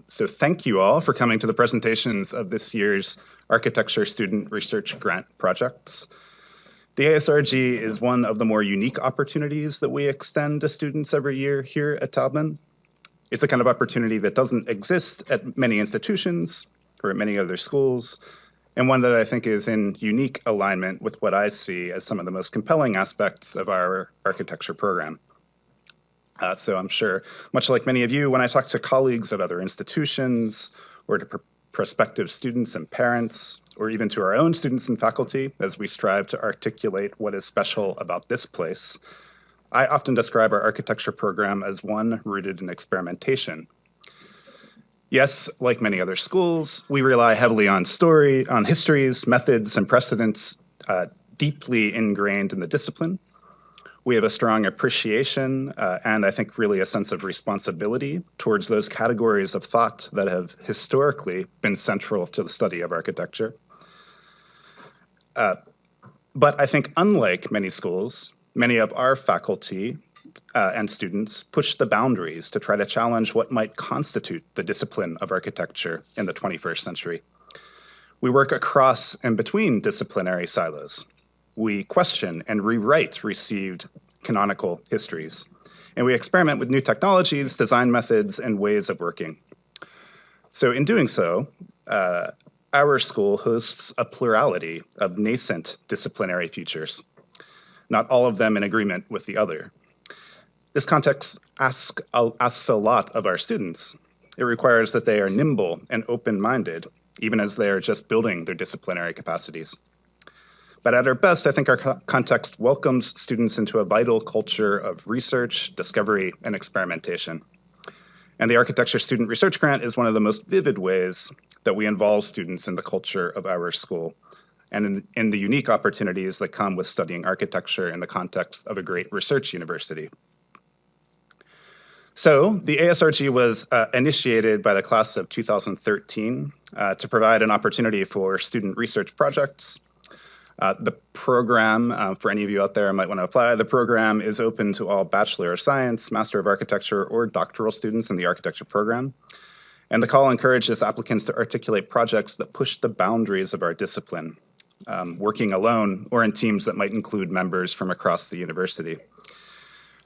So thank you all for coming to the presentations of this year's Architecture Student Research Grant projects. The ASRG is one of the more unique opportunities that we extend to students every year here at Taubman. It's a kind of opportunity that doesn't exist at many institutions or at many other schools, and one that I think is in unique alignment with what I see as some of the most compelling aspects of our architecture program. So I'm sure, much like many of you, when I talk to colleagues at other institutions or to prospective students and parents, or even to our own students and faculty, as we strive to articulate what is special about this place, I often describe our architecture program as one rooted in experimentation. Yes, like many other schools, we rely heavily on histories, methods, and precedents deeply ingrained in the discipline. We have a strong appreciation and I think really a sense of responsibility towards those categories of thought that have historically been central to the study of architecture. But I think unlike many schools, many of our faculty and students push the boundaries to try to challenge what might constitute the discipline of architecture in the 21st century. We work across and between disciplinary silos. We question and rewrite received canonical histories, and we experiment with new technologies, design methods, and ways of working. So in doing so, our school hosts a plurality of nascent disciplinary futures, not all of them in agreement with the other. This context asks a lot of our students. It requires that they are nimble and open-minded, even as they are just building their disciplinary capacities. But at our best, I think our context welcomes students into a vital culture of research, discovery, and experimentation. And the Architecture Student Research Grant is one of the most vivid ways that we involve students in the culture of our school and in the unique opportunities that come with studying architecture in the context of a great research university. So the ASRG was initiated by the class of 2013 to provide an opportunity for student research projects. The program, for any of you out there who might want to apply, the program is open to all Bachelor of Science, Master of Architecture, or doctoral students in the architecture program. And the call encourages applicants to articulate projects that push the boundaries of our discipline, working alone or in teams that might include members from across the university.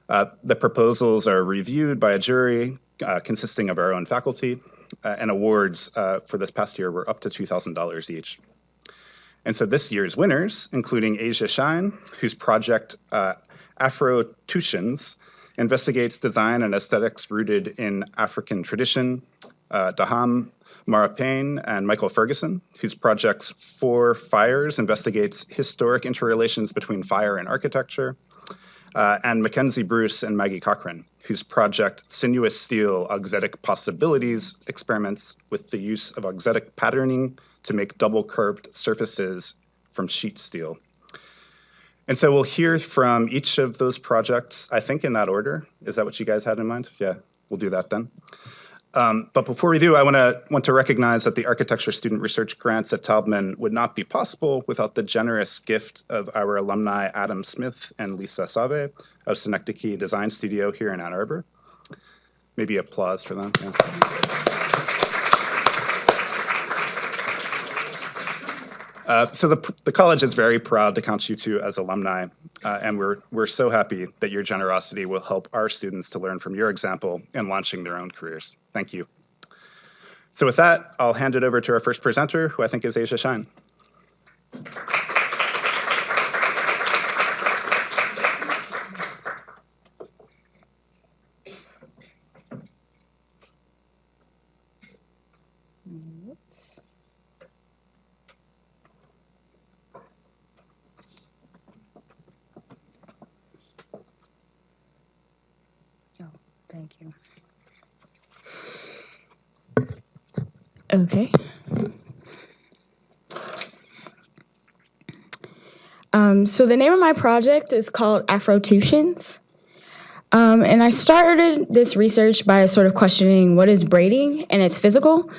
The proposals are reviewed by a jury consisting of our own faculty, and awards for this past year were up to $2,000 each. And so this year's winners, including Asya Shine, whose project Afrotutions investigates design and aesthetics rooted in African tradition, Daham Marapane and Michael Ferguson, whose projects For Fires investigates historic interrelations between fire and architecture, and Mackenzie Bruce and Maggie Cochran, whose project Sinuous Steel Auxetic Possibilities experiments with the use of auxetic patterning to make double curved surfaces from sheet steel. And so we'll hear from each of those projects, I think in that order. Is that what you guys had in mind? Yeah, we'll do that then. But before we do, I want to recognize that the Architecture Student Research Grants at Taubman would not be possible without the generous gift of our alumni Adam Smith and Lisa Save of Synecdoche Design Studio here in Ann Arbor. Maybe applause for them. Yeah. So the college is very proud to count you two as alumni, and we're so happy that your generosity will help our students to learn from your example in launching their own careers. Thank you. So with that, I'll hand it over to our first presenter, who I think is Asya Shine. Thank you. Okay. So the name of my project is called Afrotutions. And I started this research by sort of questioning what is braiding and it's physical.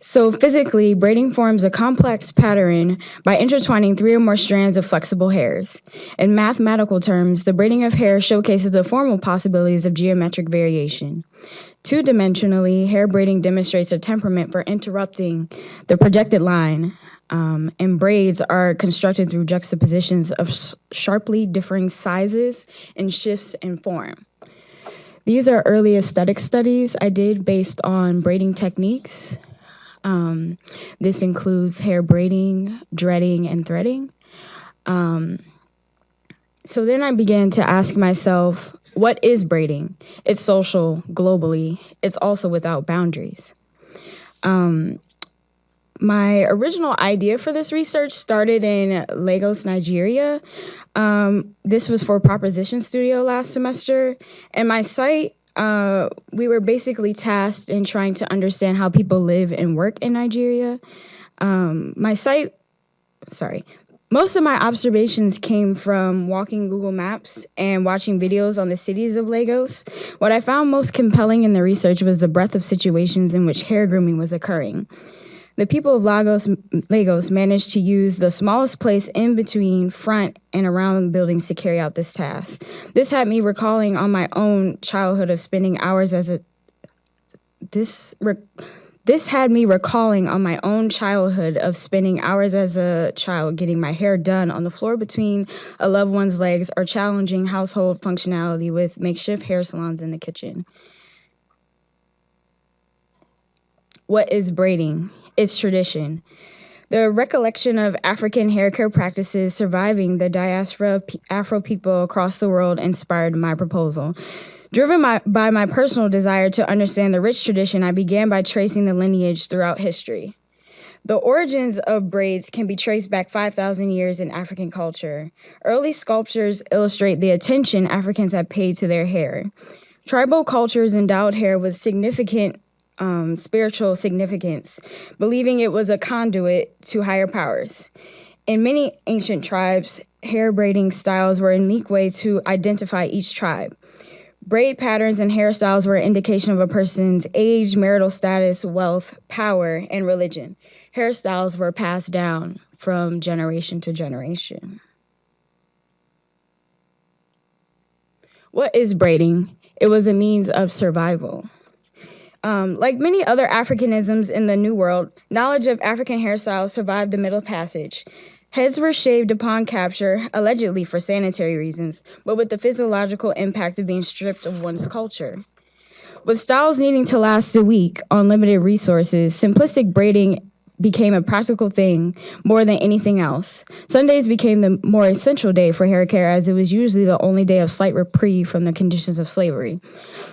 So physically, braiding forms a complex pattern by intertwining 3 or more strands of flexible hairs. In mathematical terms, the braiding of hair showcases the formal possibilities of geometric variation. Two-dimensionally, hair braiding demonstrates a temperament for interrupting the projected line, and braids are constructed through juxtapositions of sharply differing sizes and shifts in form. These are early aesthetic studies I did based on braiding techniques. This includes hair braiding, dreading, and threading. So then I began to ask myself, what is braiding? It's social, globally. It's also without boundaries. My original idea for this research started in Lagos, Nigeria. This was for Proposition Studio last semester. And my site, we were basically tasked in trying to understand how people live and work in Nigeria. Most of my observations came from walking Google Maps and watching videos on the cities of Lagos. What I found most compelling in the research was the breadth of situations in which hair grooming was occurring. The people of Lagos managed to use the smallest place in between, front, and around buildings to carry out this task. This had me recalling on my own childhood of spending hours as a child getting my hair done on the floor between a loved one's legs or challenging household functionality with makeshift hair salons in the kitchen. What is braiding? It's tradition. The recollection of African hair care practices surviving the diaspora of Afro-people across the world inspired my proposal. Driven by my personal desire to understand the rich tradition, I began by tracing the lineage throughout history. The origins of braids can be traced back 5,000 years in African culture. Early sculptures illustrate the attention Africans had paid to their hair. Tribal cultures endowed hair with significant spiritual significance, believing it was a conduit to higher powers. In many ancient tribes, hair braiding styles were a unique way to identify each tribe. Braid patterns and hairstyles were an indication of a person's age, marital status, wealth, power, and religion. Hairstyles were passed down from generation to generation. What is braiding? It was a means of survival. Like many other Africanisms in the New World, knowledge of African hairstyles survived the Middle Passage. Heads were shaved upon capture, allegedly for sanitary reasons, but with the physiological impact of being stripped of one's culture. With styles needing to last a week on limited resources, simplistic braiding became a practical thing more than anything else. Sundays became the more essential day for hair care, as it was usually the only day of slight reprieve from the conditions of slavery.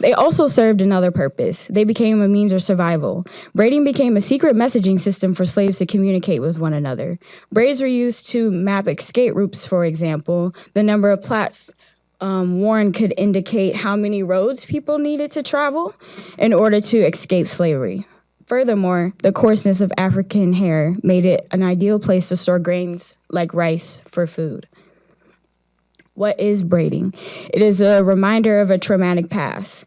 They also served another purpose. They became a means of survival. Braiding became a secret messaging system for slaves to communicate with one another. Braids were used to map escape routes, for example. The number of plaits worn could indicate how many roads people needed to travel in order to escape slavery. Furthermore, the coarseness of African hair made it an ideal place to store grains like rice for food. What is braiding? It is a reminder of a traumatic past.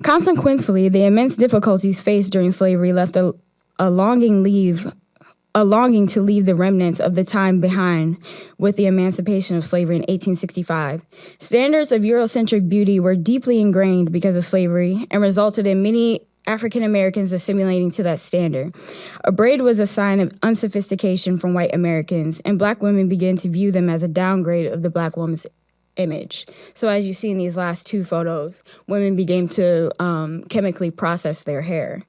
Consequently, the immense difficulties faced during slavery left a longing to leave the remnants of the time behind with the emancipation of slavery in 1865. Standards of Eurocentric beauty were deeply ingrained because of slavery and resulted in many African Americans assimilating to that standard. A braid was a sign of unsophistication from white Americans, and Black women began to view them as a downgrade of the Black woman's image. So as you see in these last two photos, women began to chemically process their hair.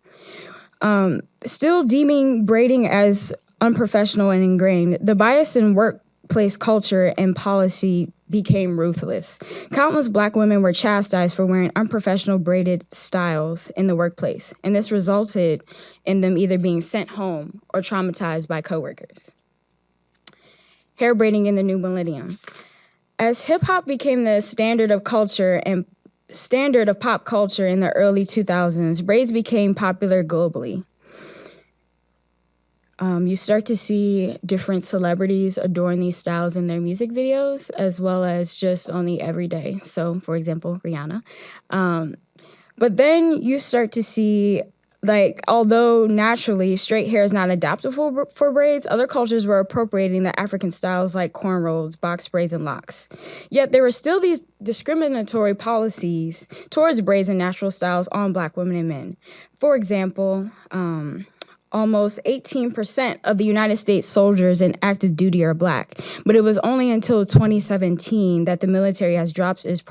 Still deeming braiding as unprofessional and ingrained, the bias in workplace culture and policy became ruthless. Countless Black women were chastised for wearing unprofessional braided styles in the workplace, and this resulted in them either being sent home or traumatized by coworkers. Hair braiding in the new millennium. As hip-hop became the standard of pop culture in the early 2000s, braids became popular globally. You start to see different celebrities adorn these styles in their music videos, as well as just on the everyday. So, for example, Rihanna. But then you start to see Like, although naturally straight hair is not adaptable for braids, other cultures were appropriating the African styles like cornrows, box braids, and locks. Yet there were still these discriminatory policies towards braids and natural styles on Black women and men. For example, almost 18% of the United States soldiers in active duty are Black, but it was only until 2017 that the military has dropped its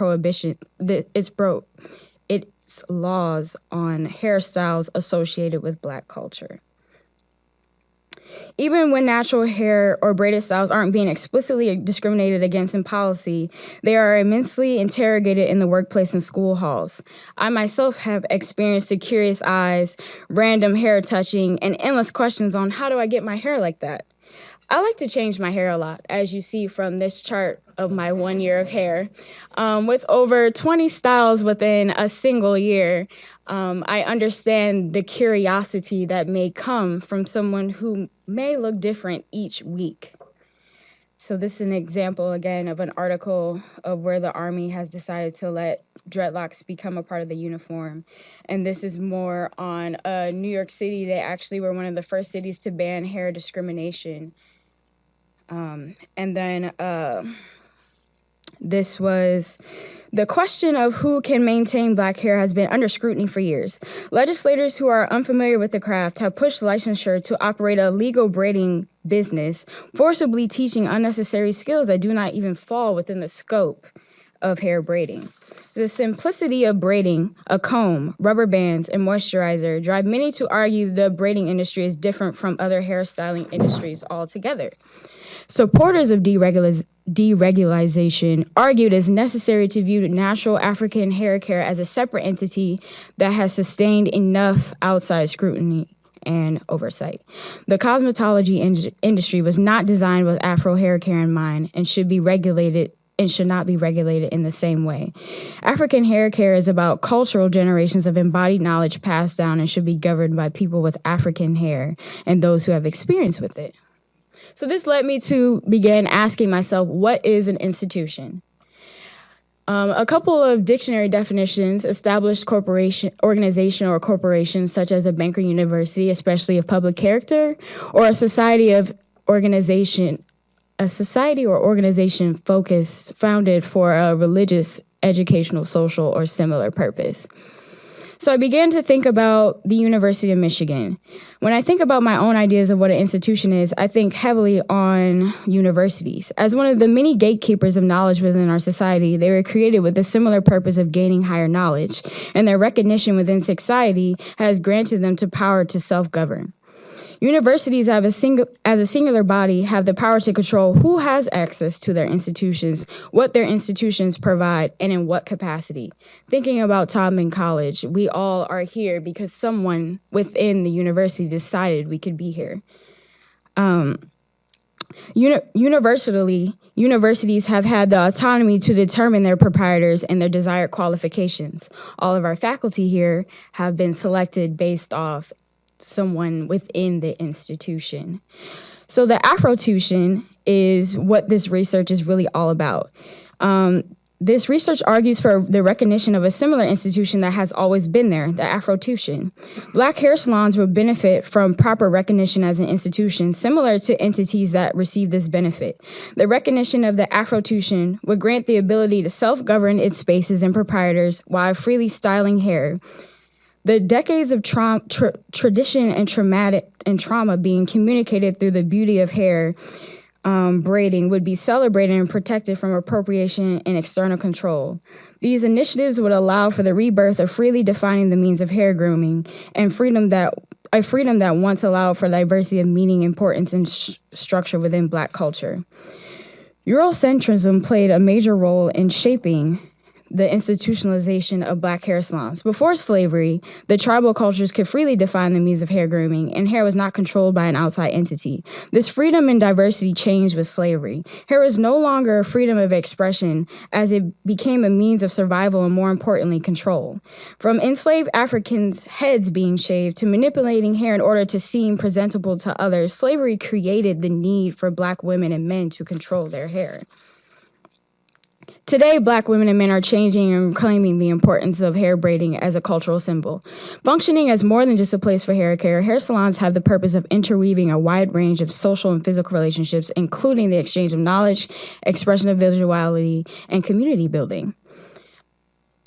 laws on hairstyles associated with Black culture. Even when natural hair or braided styles aren't being explicitly discriminated against in policy, they are immensely interrogated in the workplace and school halls. I myself have experienced the curious eyes, random hair touching, and endless questions on how do I get my hair like that? I like to change my hair a lot, as you see from this chart of my 1 year of hair. With over 20 styles within a single year, I understand the curiosity that may come from someone who may look different each week. So this is an example, again, of an article of where the Army has decided to let dreadlocks become a part of the uniform. And this is more on New York City. They actually were one of the first cities to ban hair discrimination. And then this was the question of who can maintain Black hair has been under scrutiny for years. Legislators who are unfamiliar with the craft have pushed licensure to operate a legal braiding business, forcibly teaching unnecessary skills that do not even fall within the scope of hair braiding. The simplicity of braiding, a comb, rubber bands, and moisturizer drive many to argue the braiding industry is different from other hairstyling industries altogether. Supporters of deregulation argued it is necessary to view natural African hair care as a separate entity that has sustained enough outside scrutiny and oversight. The cosmetology industry was not designed with Afro hair care in mind and should not be regulated in the same way. African hair care is about cultural generations of embodied knowledge passed down and should be governed by people with African hair and those who have experience with it. So this led me to begin asking myself, what is an institution? A couple of dictionary definitions: established organization or corporation, such as a bank or university, especially of public character, or a society or organization founded for a religious, educational, social, or similar purpose. So I began to think about the University of Michigan. When I think about my own ideas of what an institution is, I think heavily on universities. As one of the many gatekeepers of knowledge within our society, they were created with a similar purpose of gaining higher knowledge, and their recognition within society has granted them the power to self-govern. Universities, as a singular body, have the power to control who has access to their institutions, what their institutions provide, and in what capacity. Thinking about Taubman College, we all are here because someone within the university decided we could be here. Universities have had the autonomy to determine their proprietors and their desired qualifications. All of our faculty here have been selected based off someone within the institution. So the Afro Tuition is what this research is really all about. This research argues for the recognition of a similar institution that has always been there, the Afro Tuition. Black hair salons would benefit from proper recognition as an institution, similar to entities that receive this benefit. The recognition of the Afro Tuition would grant the ability to self-govern its spaces and proprietors while freely styling hair. The decades of tradition and trauma being communicated through the beauty of hair braiding would be celebrated and protected from appropriation and external control. These initiatives would allow for the rebirth of freely defining the means of hair grooming and freedom that once allowed for diversity of meaning, importance, and structure within Black culture. Eurocentrism played a major role in shaping the institutionalization of Black hair salons. Before slavery, the tribal cultures could freely define the means of hair grooming, and hair was not controlled by an outside entity. This freedom and diversity changed with slavery. Hair was no longer a freedom of expression, as it became a means of survival and, more importantly, control. From enslaved Africans' heads being shaved to manipulating hair in order to seem presentable to others, slavery created the need for Black women and men to control their hair. Today, Black women and men are changing and claiming the importance of hair braiding as a cultural symbol. Functioning as more than just a place for hair care, hair salons have the purpose of interweaving a wide range of social and physical relationships, including the exchange of knowledge, expression of individuality, and community building.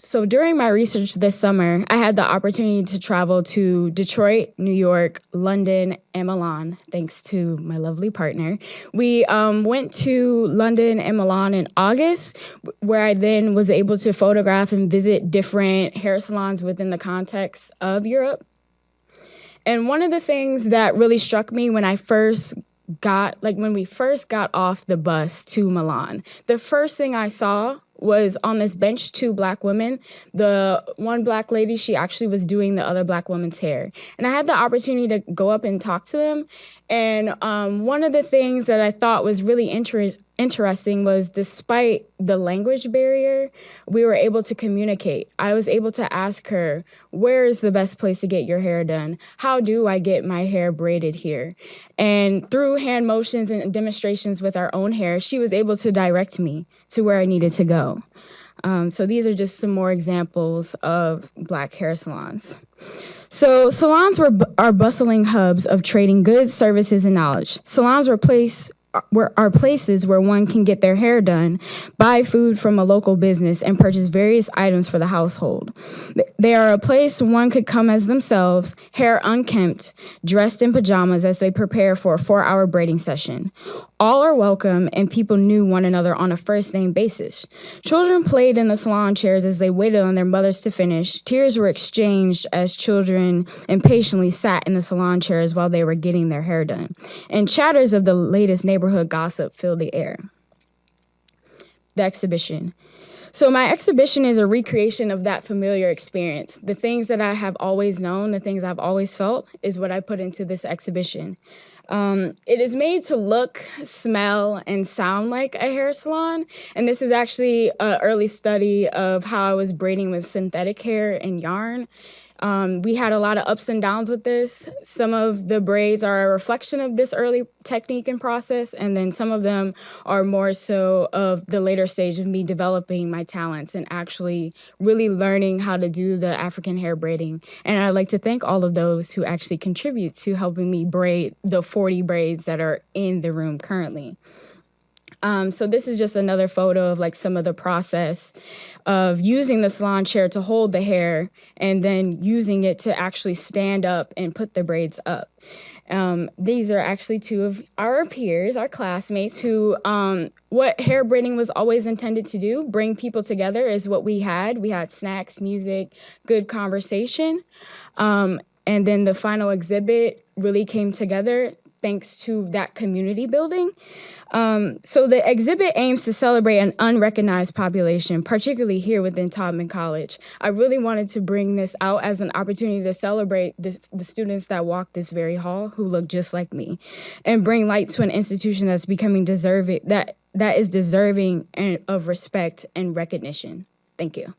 So during my research this summer, I had the opportunity to travel to Detroit, New York, London, and Milan, thanks to my lovely partner. We went to London and Milan in August, where I then was able to photograph and visit different hair salons within the context of Europe. And one of the things that really struck me when we first got off the bus to Milan, the first thing I saw was on this bench, 2 Black women. The one Black lady, she actually was doing the other Black woman's hair. And I had the opportunity to go up and talk to them. And one of the things that I thought was really interesting was, despite the language barrier, we were able to communicate. I was able to ask her, where is the best place to get your hair done? How do I get my hair braided here? And through hand motions and demonstrations with our own hair, she was able to direct me to where I needed to go. So these are just some more examples of Black hair salons. So salons are bustling hubs of trading goods, services, and knowledge. Salons are places where one can get their hair done, buy food from a local business, and purchase various items for the household. They are a place one could come as themselves, hair unkempt, dressed in pajamas as they prepare for a 4-hour braiding session. All are welcome, and people knew one another on a first-name basis. Children played in the salon chairs as they waited on their mothers to finish. Tears were exchanged as children impatiently sat in the salon chairs while they were getting their hair done. And chatters of the latest neighborhood gossip filled the air. The exhibition. So my exhibition is a recreation of that familiar experience. The things that I have always known, the things I've always felt, is what I put into this exhibition. It is made to look, smell, and sound like a hair salon. And this is actually an early study of how I was braiding with synthetic hair and yarn. We had a lot of ups and downs with this. Some of the braids are a reflection of this early technique and process, and then some of them are more so of the later stage of me developing my talents and actually really learning how to do the African hair braiding. And I'd like to thank all of those who actually contribute to helping me braid the 40 braids that are in the room currently. So this is just another photo of like some of the process of using the salon chair to hold the hair and then using it to actually stand up and put the braids up. These are actually 2 of our peers, our classmates, who what hair braiding was always intended to do, bring people together, is what we had. We had snacks, music, good conversation. And then the final exhibit really came together thanks to that community building. So the exhibit aims to celebrate an unrecognized population, particularly here within Taubman College. I really wanted to bring this out as an opportunity to celebrate the students that walk this very hall who look just like me, and bring light to an institution that's becoming deserving, that is deserving of respect and recognition. Thank you.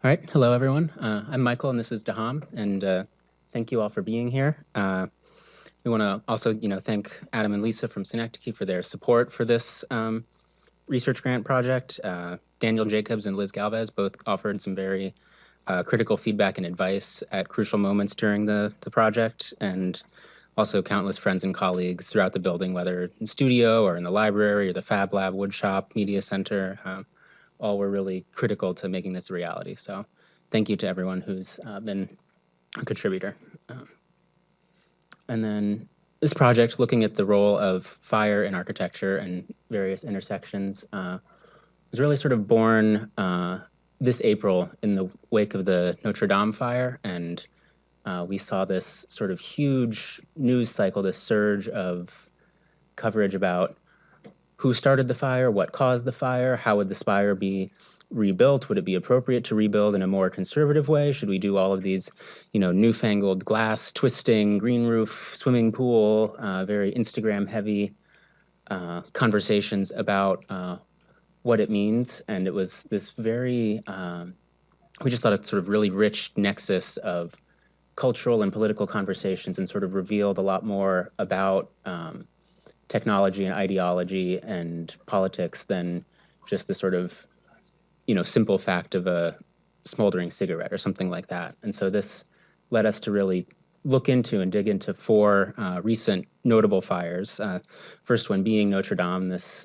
All right, hello everyone. I'm Michael and this is Daham, and thank you all for being here. We want to also, thank Adam and Lisa from Synecdoche for their support for this research grant project. Daniel Jacobs and Liz Galvez both offered some very critical feedback and advice at crucial moments during the project, and also countless friends and colleagues throughout the building, whether in studio or in the library or the Fab Lab, Woodshop, Media Center. All were really critical to making this a reality. So thank you to everyone who's been a contributor. And then this project, looking at the role of fire in architecture and various intersections, was really sort of born this April in the wake of the Notre Dame fire. And we saw this sort of huge news cycle, this surge of coverage about who started the fire, what caused the fire, how would the spire be rebuilt? Would it be appropriate to rebuild in a more conservative way? Should we do all of these, newfangled glass twisting, green roof, swimming pool, very Instagram heavy conversations about what it means? And it was this very, we just thought it's sort of really rich nexus of cultural and political conversations, and sort of revealed a lot more about technology and ideology and politics than just the sort of, simple fact of a smoldering cigarette or something like that. And so this led us to really look into and dig into 4 recent notable fires. First one being Notre Dame, this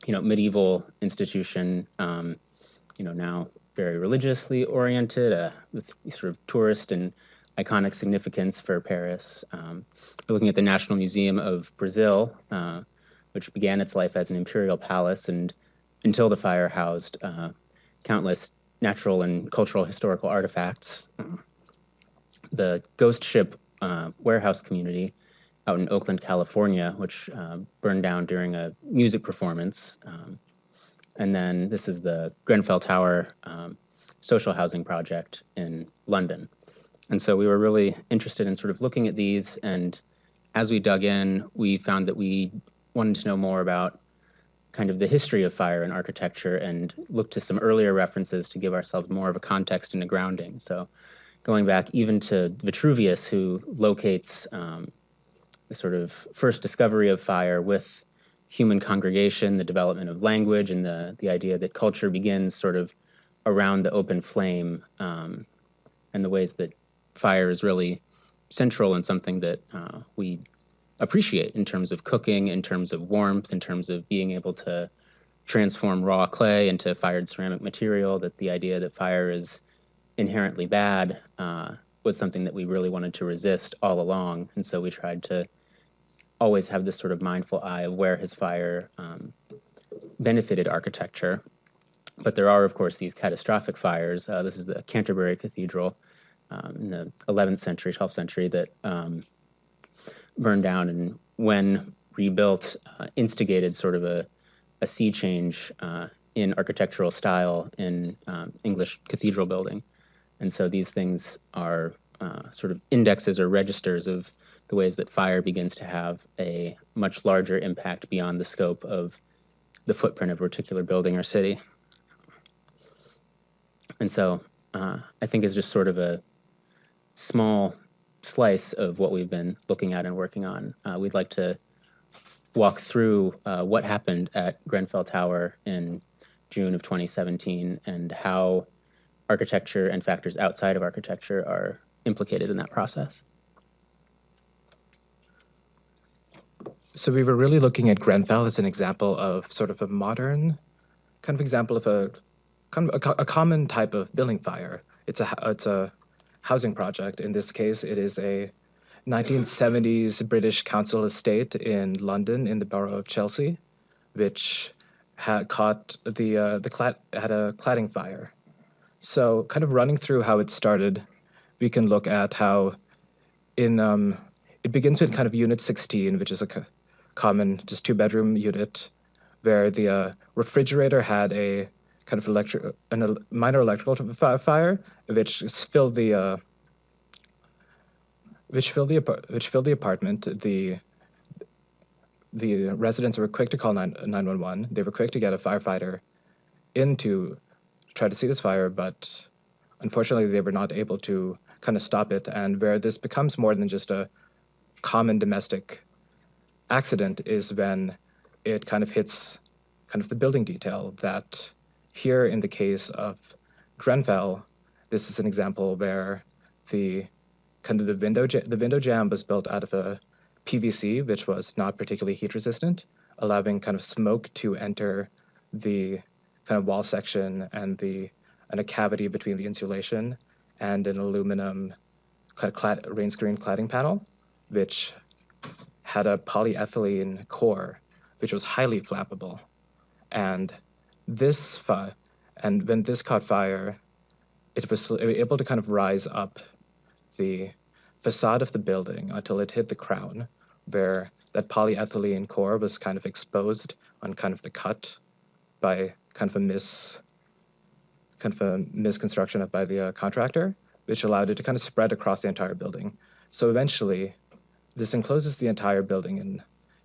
medieval institution, now very religiously oriented, with sort of tourist and iconic significance for Paris. We're looking at the National Museum of Brazil, which began its life as an imperial palace, and until the fire housed countless natural and cultural historical artifacts. The ghost ship warehouse community out in Oakland, California, which burned down during a music performance. And then this is the Grenfell Tower social housing project in London. And so we were really interested in sort of looking at these, and as we dug in, we found that we wanted to know more about kind of the history of fire in architecture, and looked to some earlier references to give ourselves more of a context and a grounding. So going back even to Vitruvius, who locates the sort of first discovery of fire with human congregation, the development of language, and the idea that culture begins sort of around the open flame, and the ways that fire is really central and something that we appreciate in terms of cooking, in terms of warmth, in terms of being able to transform raw clay into fired ceramic material, that the idea that fire is inherently bad was something that we really wanted to resist all along. And so we tried to always have this sort of mindful eye of where his fire benefited architecture. But there are, of course, these catastrophic fires. This is the Canterbury Cathedral in the 11th century, 12th century, that burned down, and when rebuilt, instigated sort of a sea change in architectural style in English cathedral building. And so these things are sort of indexes or registers of the ways that fire begins to have a much larger impact beyond the scope of the footprint of a particular building or city. And so I think is just sort of a small slice of what we've been looking at and working on. We'd like to walk through what happened at Grenfell Tower in June of 2017, and how architecture and factors outside of architecture are implicated in that process. So we were really looking at Grenfell as an example of sort of a modern kind of example of a common type of building fire. It's a housing project. In this case, it is a 1970s British council estate in London in the borough of Chelsea, which had caught had a cladding fire. So kind of running through how it started, we can look at how it begins with kind of Unit 16, which is a common just 2-bedroom unit, where the refrigerator had a kind of a minor electrical fire, which filled the apartment. The residents were quick to call 911. They were quick to get a firefighter in to try to see this fire, but unfortunately they were not able to kind of stop it. And where this becomes more than just a common domestic accident is when it kind of hits kind of the building detail. That here in the case of Grenfell, this is an example where the window jamb was built out of a PVC, which was not particularly heat resistant, allowing kind of smoke to enter the kind of wall section and a cavity between the insulation, and an aluminum kind of rain screen cladding panel, which had a polyethylene core, which was highly flammable. And when this caught fire, it was able to kind of rise up the facade of the building until it hit the crown, where that polyethylene core was kind of exposed on kind of the cut by kind of a misconstruction by the contractor, which allowed it to kind of spread across the entire building. So eventually, this encloses the entire building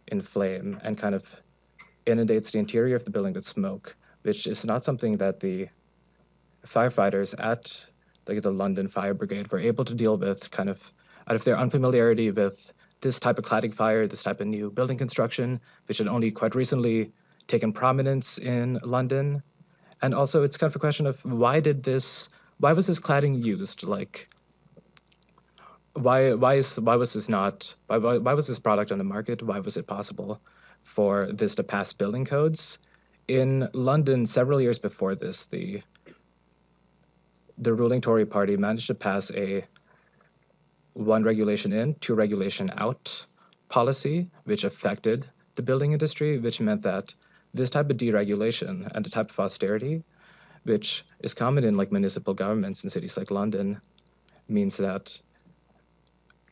in flame and kind of inundates the interior of the building with smoke, which is not something that the firefighters at the London Fire Brigade were able to deal with, kind of out of their unfamiliarity with this type of cladding fire, this type of new building construction, which had only quite recently taken prominence in London. And also it's kind of a question of why was this cladding used? Like, why was this product on the market? Why was it possible for this to pass building codes? In London, several years before this, the ruling Tory party managed to pass a one regulation in, two regulation out policy, which affected the building industry, which meant that this type of deregulation and the type of austerity, which is common in like municipal governments in cities like London, means that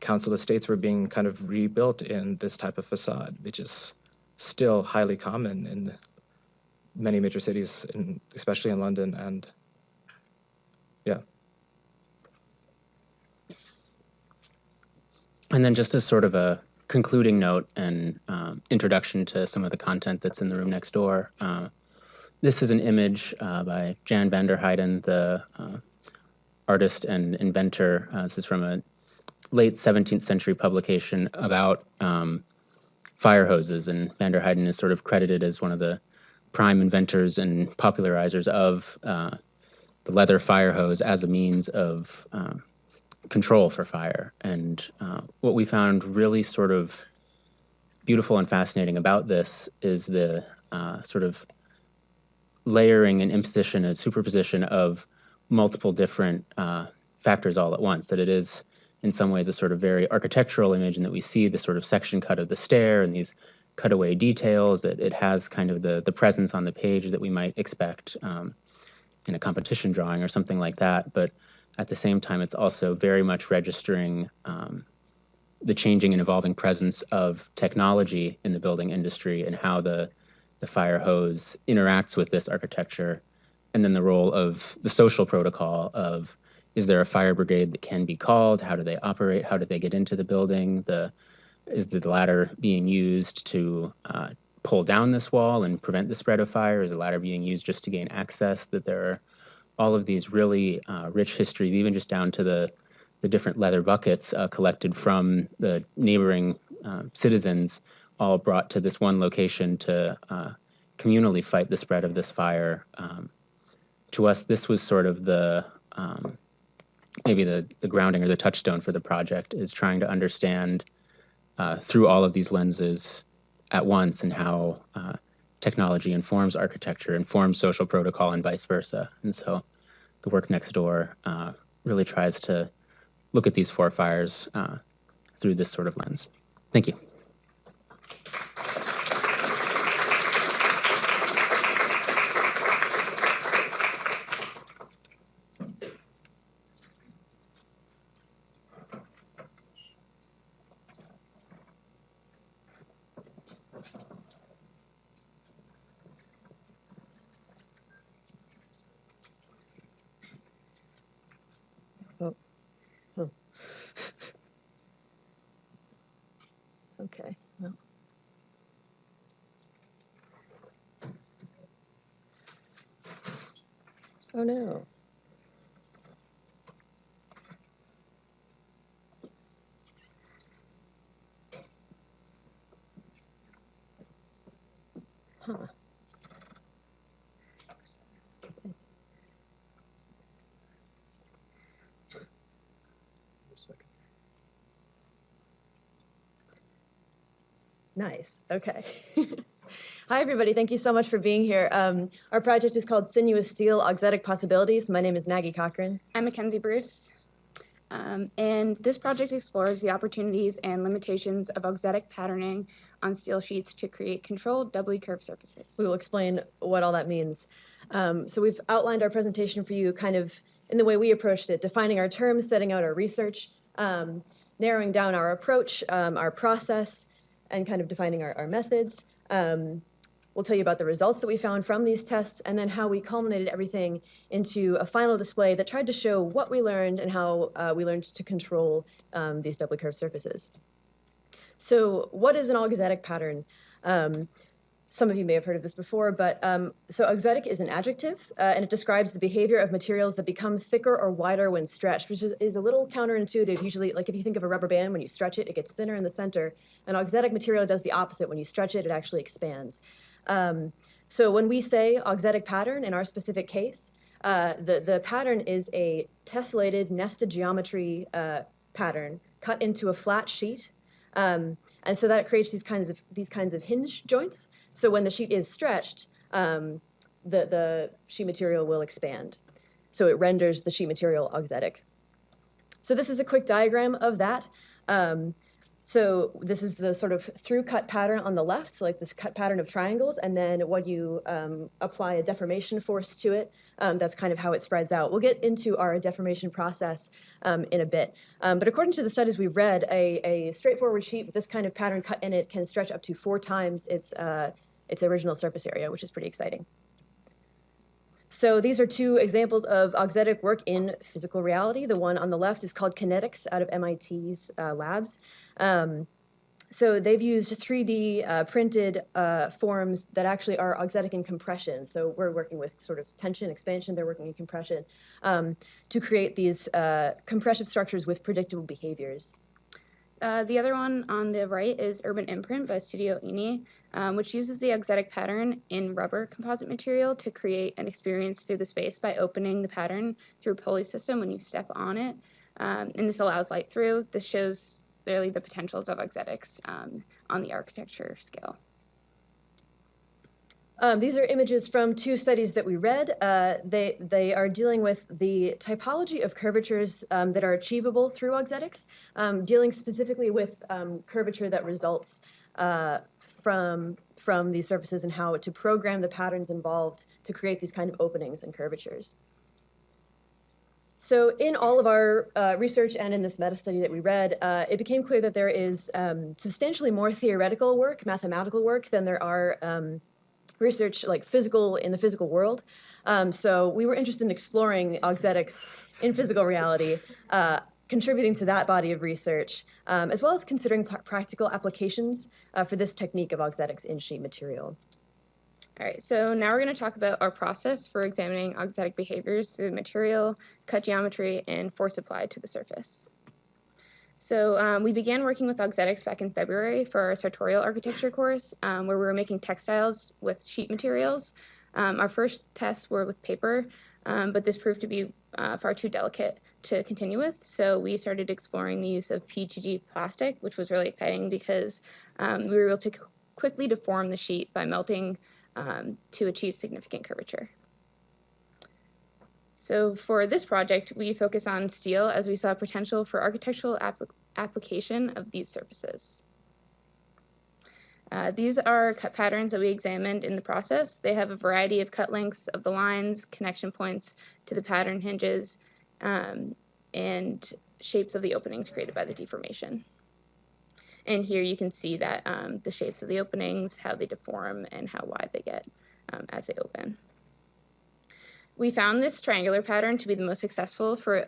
council estates were being kind of rebuilt in this type of facade, which is still highly common in many major cities, especially in London. And yeah. And then just as sort of a concluding note and introduction to some of the content that's in the room next door, this is an image by Jan van der Heyden, the artist and inventor. This is from a late 17th century publication about fire hoses, and van der Heyden is sort of credited as one of the prime inventors and popularizers of the leather fire hose as a means of control for fire. And what we found really sort of beautiful and fascinating about this is the sort of layering and imposition and superposition of multiple different factors all at once, that it is in some ways a sort of very architectural image, and that we see the sort of section cut of the stair and these cutaway details, that it has kind of the presence on the page that we might expect in a competition drawing or something like that. But at the same time, it's also very much registering the changing and evolving presence of technology in the building industry and how the fire hose interacts with this architecture, and then the role of the social protocol of, is there a fire brigade that can be called? How do they operate? How do they get into the building? Is the ladder being used to pull down this wall and prevent the spread of fire? Is the ladder being used just to gain access? That there are all of these really rich histories, even just down to the different leather buckets collected from the neighboring citizens, all brought to this one location to communally fight the spread of this fire. To us, this was sort of the maybe the grounding or the touchstone for the project, is trying to understand through all of these lenses at once, and how technology informs architecture, informs social protocol, and vice versa. And so the work next door really tries to look at these four fires through this sort of lens. Thank you. Okay. Well. Oh no. Huh. Nice. Okay. Hi, everybody. Thank you so much for being here. Our project is called Sinuous Steel, Auxetic Possibilities. My name is Maggie Cochran. I'm Mackenzie Bruce. And this project explores the opportunities and limitations of auxetic patterning on steel sheets to create controlled, doubly curved surfaces. We will explain what all that means. So we've outlined our presentation for you kind of in the way we approached it, defining our terms, setting out our research, narrowing down our approach, our process, and kind of defining our methods. We'll tell you about the results that we found from these tests, and then how we culminated everything into a final display that tried to show what we learned and how we learned to control these doubly curved surfaces. So what is an auxetic pattern? Some of you may have heard of this before, but so auxetic is an adjective, and it describes the behavior of materials that become thicker or wider when stretched, which is a little counterintuitive. Usually, like if you think of a rubber band, when you stretch it, it gets thinner in the center. An auxetic material does the opposite. When you stretch it, it actually expands. So when we say auxetic pattern in our specific case, the pattern is a tessellated nested geometry pattern cut into a flat sheet. And so that creates these kinds of hinge joints. So when the sheet is stretched, the sheet material will expand. So it renders the sheet material auxetic. So this is a quick diagram of that. So this is the sort of through cut pattern on the left, so like this cut pattern of triangles, and then when you apply a deformation force to it, that's kind of how it spreads out. We'll get into our deformation process in a bit. But according to the studies we've read, a straightforward sheet with this kind of pattern cut in it can stretch up to 4 times its original surface area, which is pretty exciting. So these are 2 examples of auxetic work in physical reality. The one on the left is called Kinetics out of MIT's labs. So they've used 3D printed forms that actually are auxetic in compression. So we're working with sort of tension, expansion, they're working in compression to create these compressive structures with predictable behaviors. The other one on the right is Urban Imprint by Studio Ini, which uses the auxetic pattern in rubber composite material to create an experience through the space by opening the pattern through a pulley system when you step on it. And this allows light through. This shows really the potentials of auxetics on the architecture scale. These are images from 2 studies that we read. They are dealing with the typology of curvatures that are achievable through auxetics, dealing specifically with curvature that results from these surfaces and how to program the patterns involved to create these kind of openings and curvatures. So in all of our research and in this meta-study that we read, it became clear that there is substantially more theoretical work, mathematical work, than there are research like in the physical world. So we were interested in exploring auxetics in physical reality, contributing to that body of research, as well as considering practical applications for this technique of auxetics in sheet material. All right, so now we're going to talk about our process for examining auxetic behaviors through the material, cut geometry, and force applied to the surface. So we began working with auxetics back in February for our sartorial architecture course, where we were making textiles with sheet materials. Our first tests were with paper, but this proved to be far too delicate to continue with. So we started exploring the use of PETG plastic, which was really exciting because we were able to quickly deform the sheet by melting to achieve significant curvature. So for this project, we focus on steel as we saw potential for architectural application of these surfaces. These are cut patterns that we examined in the process. They have a variety of cut lengths of the lines, connection points to the pattern hinges, and shapes of the openings created by the deformation. And here you can see that the shapes of the openings, how they deform, and how wide they get as they open. We found this triangular pattern to be the most successful for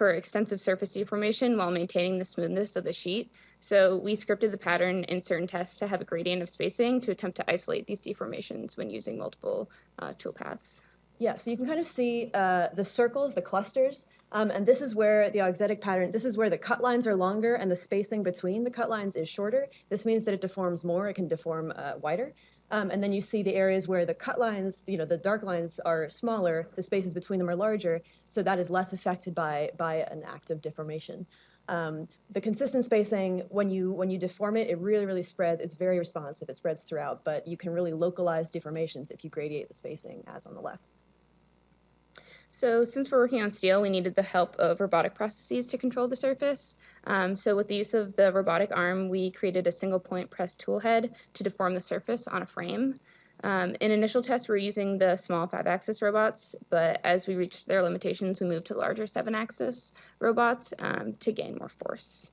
extensive surface deformation while maintaining the smoothness of the sheet. So we scripted the pattern in certain tests to have a gradient of spacing to attempt to isolate these deformations when using multiple toolpaths. Yeah, so you can kind of see the circles, the clusters, and this is where the auxetic pattern, this is where the cut lines are longer and the spacing between the cut lines is shorter. This means that it deforms more, it can deform wider. And then you see the areas where the cut lines, the dark lines are smaller, the spaces between them are larger, so that is less affected by an act of deformation. The consistent spacing, when you deform it, it really, really spreads. It's very responsive. It spreads throughout, but you can really localize deformations if you gradiate the spacing, as on the left. So since we're working on steel, we needed the help of robotic processes to control the surface. So with the use of the robotic arm, we created a single point press tool head to deform the surface on a frame. In initial tests, we're using the small 5-axis robots, but as we reached their limitations, we moved to larger 7-axis robots to gain more force.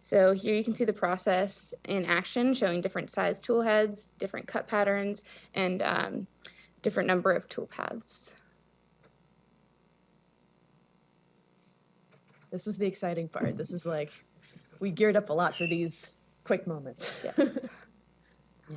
So here you can see the process in action, showing different size tool heads, different cut patterns, and different number of tool paths. This was the exciting part. This is like, we geared up a lot for these quick moments. Yeah. Yeah.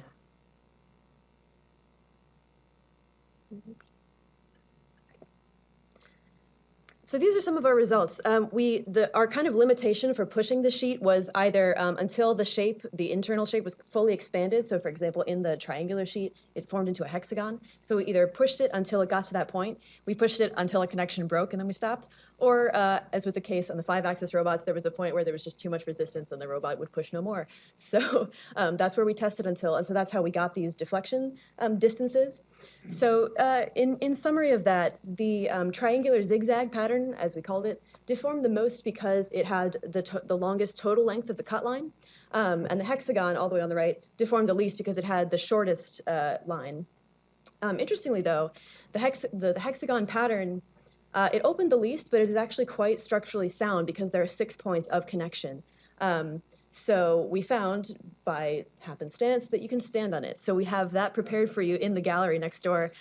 So these are some of our results. Our kind of limitation for pushing the sheet was either until the internal shape was fully expanded. So for example, in the triangular sheet, it formed into a hexagon. So we either pushed it until it got to that point, we pushed it until a connection broke and then we stopped, or as with the case on the 5-axis robots, there was a point where there was just too much resistance and the robot would push no more. So that's where we tested until, and so that's how we got these deflection distances. So in summary of that, the triangular zigzag pattern, as we called it, deformed the most because it had the longest total length of the cut line. And the hexagon, all the way on the right, deformed the least because it had the shortest line. Interestingly, though, the hexagon pattern, it opened the least, but it is actually quite structurally sound because there are 6 points of connection. So we found by happenstance that you can stand on it. So we have that prepared for you in the gallery next door.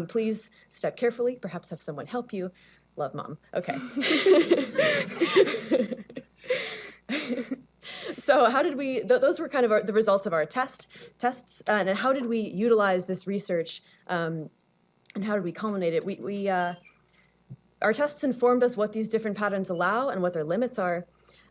Please step carefully, perhaps have someone help you. Love, Mom. Okay. So how did we, those were kind of the results of our tests, and how did we utilize this research, and how did we culminate it? Our tests informed us what these different patterns allow and what their limits are.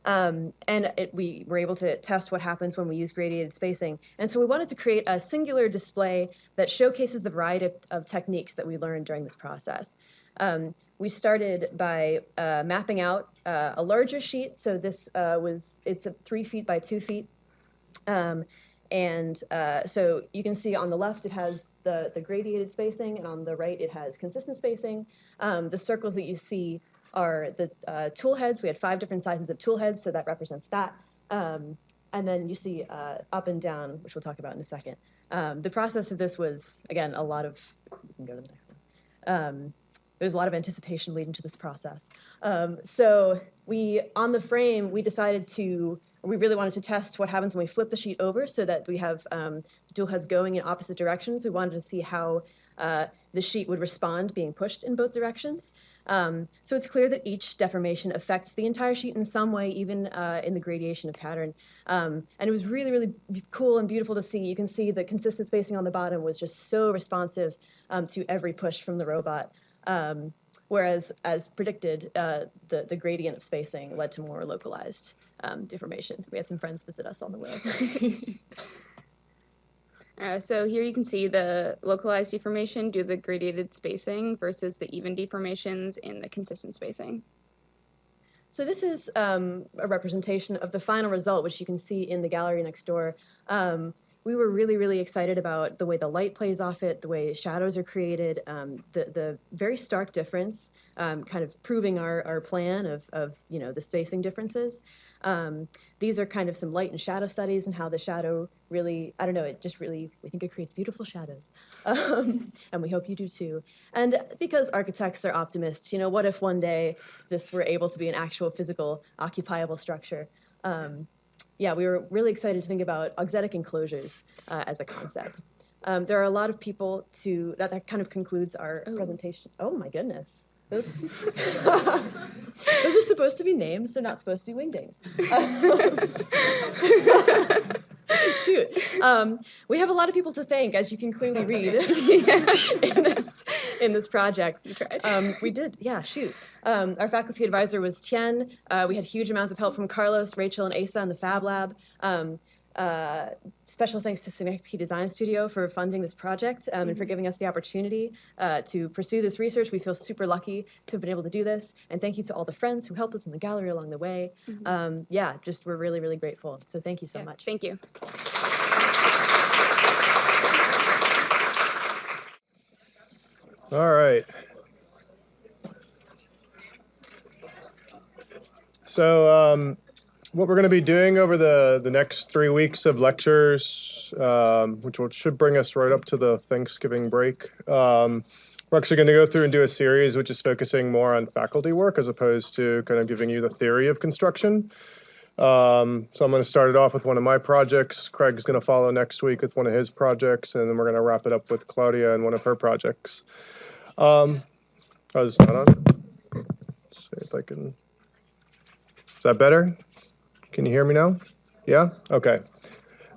We were able to test what happens when we use gradiated spacing. And so we wanted to create a singular display that showcases the variety of techniques that we learned during this process. We started by mapping out a larger sheet. So this it's 3 feet by 2 feet. So you can see on the left it has the gradiated spacing, and on the right it has consistent spacing. The circles that you see are the tool heads. We had 5 different sizes of tool heads, so that represents that. And then you see up and down, which we'll talk about in a second. The process of this was, again, a lot of, we can go to the next one. There's a lot of anticipation leading to this process. So on the frame, we really wanted to test what happens when we flip the sheet over so that we have the tool heads going in opposite directions. We wanted to see how the sheet would respond being pushed in both directions. So it's clear that each deformation affects the entire sheet in some way, even in the gradation of pattern. And it was really, really cool and beautiful to see. You can see the consistent spacing on the bottom was just so responsive to every push from the robot. Whereas, as predicted, the gradient of spacing led to more localized deformation. We had some friends visit us on the way. So here you can see the localized deformation due to the gradiated spacing versus the even deformations in the consistent spacing. So this is a representation of the final result, which you can see in the gallery next door. We were really, really excited about the way the light plays off it, the way shadows are created, the very stark difference, kind of proving our plan of the spacing differences. These are kind of some light and shadow studies and how the shadow really, I don't know, we think it creates beautiful shadows. And we hope you do too. And because architects are optimists, what if one day this were able to be an actual physical occupiable structure? Yeah, we were really excited to think about auxetic enclosures as a concept. There are a lot of people that kind of concludes our presentation. Oh my goodness. Those are supposed to be names. They're not supposed to be wingdings. Shoot. We have a lot of people to thank, as you can clearly read in this project. You tried. We did, yeah, shoot. Our faculty advisor was Tien. We had huge amounts of help from Carlos, Rachel, and Asa in the Fab Lab. Special thanks to Synecdoche Design Studio for funding this project and for giving us the opportunity to pursue this research. We feel super lucky to have been able to do this. And thank you to all the friends who helped us in the gallery along the way. We're really, really grateful. So thank you so much. Thank you. All right. So what we're going to be doing over the next 3 weeks of lectures, which should bring us right up to the Thanksgiving break, we're actually going to go through and do a series which is focusing more on faculty work as opposed to kind of giving you the theory of construction. So I'm going to start it off with one of my projects. Craig's going to follow next week with one of his projects, and then we're going to wrap it up with Claudia and one of her projects. Oh, it's not on? Let's see if I can. Is that better? Can you hear me now? Yeah? Okay.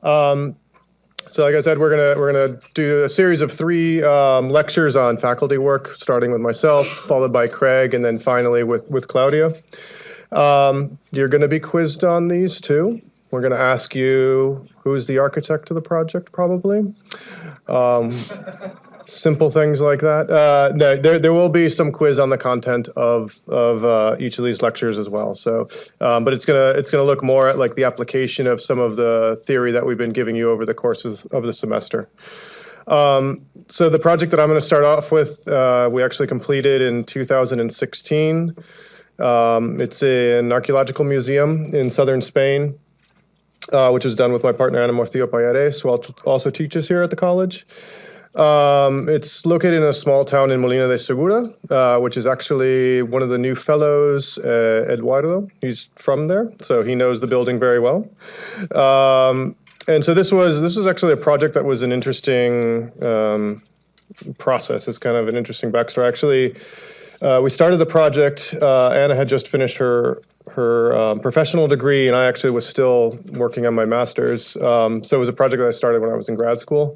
So like I said, we're gonna do a series of 3 lectures on faculty work, starting with myself, followed by Craig, and then finally with Claudia. You're going to be quizzed on these too. We're going to ask you who's the architect of the project, probably. Simple things like that. No, there will be some quiz on the content of each of these lectures as well. So, but it's gonna look more at like the application of some of the theory that we've been giving you over the courses of the semester. So the project that I'm going to start off with, we actually completed in 2016. It's an archaeological museum in southern Spain, which was done with my partner Ana Morcillo Payares, who also teaches here at the college. It's located in a small town in Molina de Segura, which is actually one of the new fellows, Eduardo. He's from there, so he knows the building very well. And so this was actually a project that was an interesting process. It's kind of an interesting backstory. Actually, we started the project. Anna had just finished her professional degree, and I actually was still working on my master's. So it was a project that I started when I was in grad school.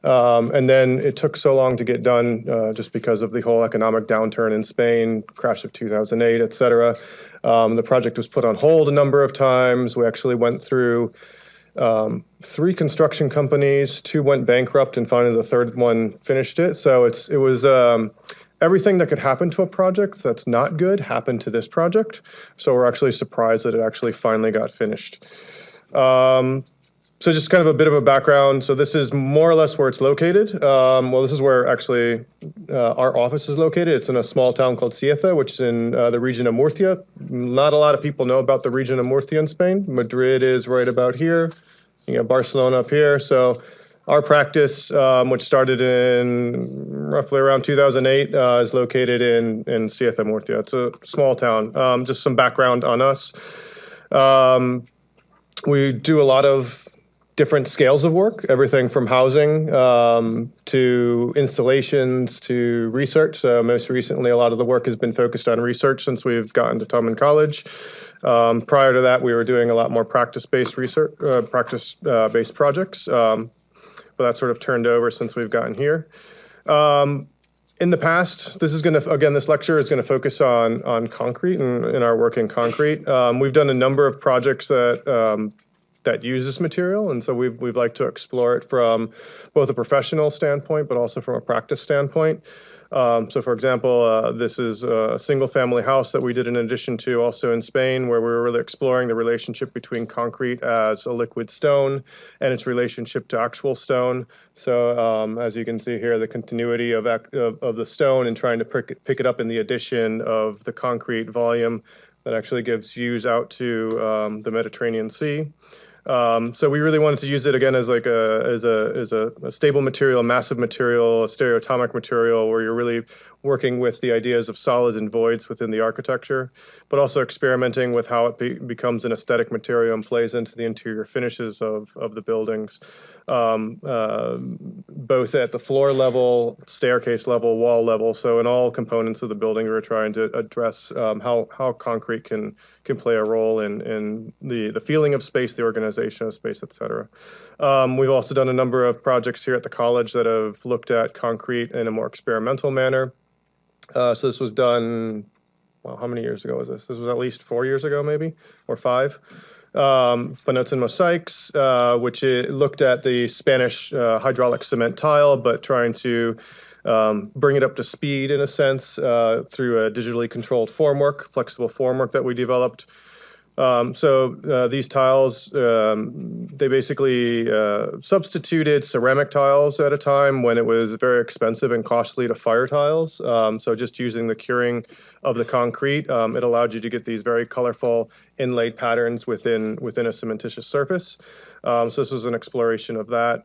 And then it took so long to get done just because of the whole economic downturn in Spain, crash of 2008, et cetera. The project was put on hold a number of times. We actually went through 3 construction companies, 2 went bankrupt, and finally the 3rd one finished it. So it was everything that could happen to a project that's not good happened to this project. So we're actually surprised that it actually finally got finished. So just kind of a bit of a background. So this is more or less where it's located. Well, this is where actually our office is located. It's in a small town called Cieza, which is in the region of Murcia. Not a lot of people know about the region of Murcia in Spain. Madrid is right about here. You got Barcelona up here. So our practice, which started in roughly around 2008, is located in Cieza, Murcia. It's a small town. Just some background on us. We do a lot of different scales of work, everything from housing to installations to research. So most recently, a lot of the work has been focused on research since we've gotten to Tubman College. Prior to that, we were doing a lot more practice-based research, practice-based projects, but that sort of turned over since we've gotten here. In the past, this lecture is going to focus on concrete and our work in concrete. We've done a number of projects that use this material, and so we'd like to explore it from both a professional standpoint, but also from a practice standpoint. So, for example, this is a single-family house that we did in addition to also in Spain, where we were really exploring the relationship between concrete as a liquid stone and its relationship to actual stone. So, as you can see here, the continuity of the stone and trying to pick it up in the addition of the concrete volume that actually gives views out to the Mediterranean Sea. So we really wanted to use it again as like a stable material, a massive material, a stereoatomic material, where you're really working with the ideas of solids and voids within the architecture, but also experimenting with how it becomes an aesthetic material and plays into the interior finishes of the buildings, both at the floor level, staircase level, wall level. So in all components of the building, we're trying to address how concrete can play a role in the feeling of space, the organization of space, et cetera. We've also done a number of projects here at the college that have looked at concrete in a more experimental manner. So this was done, well, how many years ago was this? This was at least 4 years ago, maybe, or 5. Bonnets and Mosaics, which looked at the Spanish hydraulic cement tile, but trying to bring it up to speed, in a sense, through a digitally controlled formwork, flexible formwork that we developed. So these tiles, they basically substituted ceramic tiles at a time when it was very expensive and costly to fire tiles. So just using the curing of the concrete, it allowed you to get these very colorful inlaid patterns within a cementitious surface. So this was an exploration of that,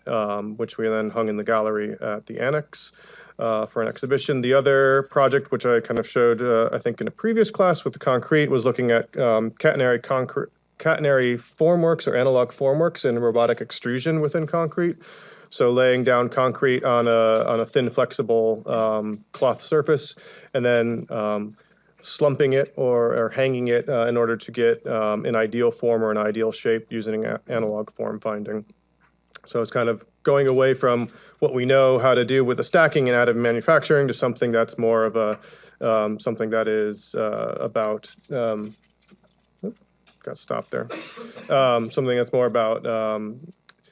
which we then hung in the gallery at the annex. For an exhibition. The other project, which I kind of showed, I think, in a previous class with the concrete, was looking at catenary catenary formworks or analog formworks in robotic extrusion within concrete. So laying down concrete on a thin, flexible cloth surface, and then slumping it or hanging it in order to get an ideal form or an ideal shape using analog form finding. So it's kind of going away from what we know how to do with the stacking and additive manufacturing to something that's more of a something that is about got stopped there. Something that's more about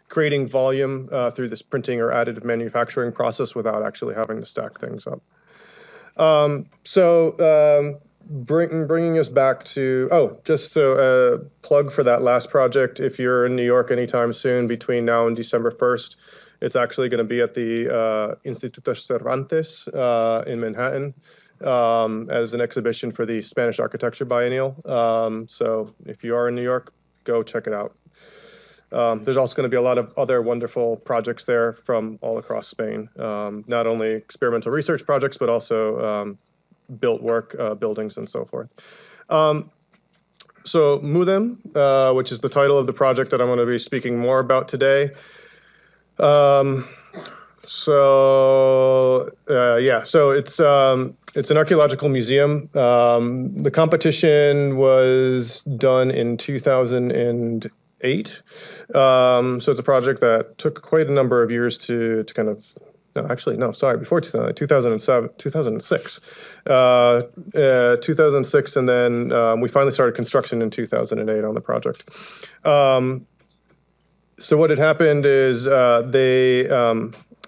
creating volume through this printing or additive manufacturing process without actually having to stack things up. Bringing us back to, just so plug for that last project, if you're in New York anytime soon between now and December 1st, it's actually going to be at the Instituto Cervantes in Manhattan as an exhibition for the Spanish Architecture Biennial. So if you are in New York, go check it out. There's also going to be a lot of other wonderful projects there from all across Spain, not only experimental research projects, but also built work, buildings, and so forth. So Mudem, which is the title of the project that I'm going to be speaking more about today. So it's an archaeological museum. The competition was done in 2008. So it's a project that took quite a number of years to kind of, before 2007, 2006. 2006, and then we finally started construction in 2008 on the project. So what had happened is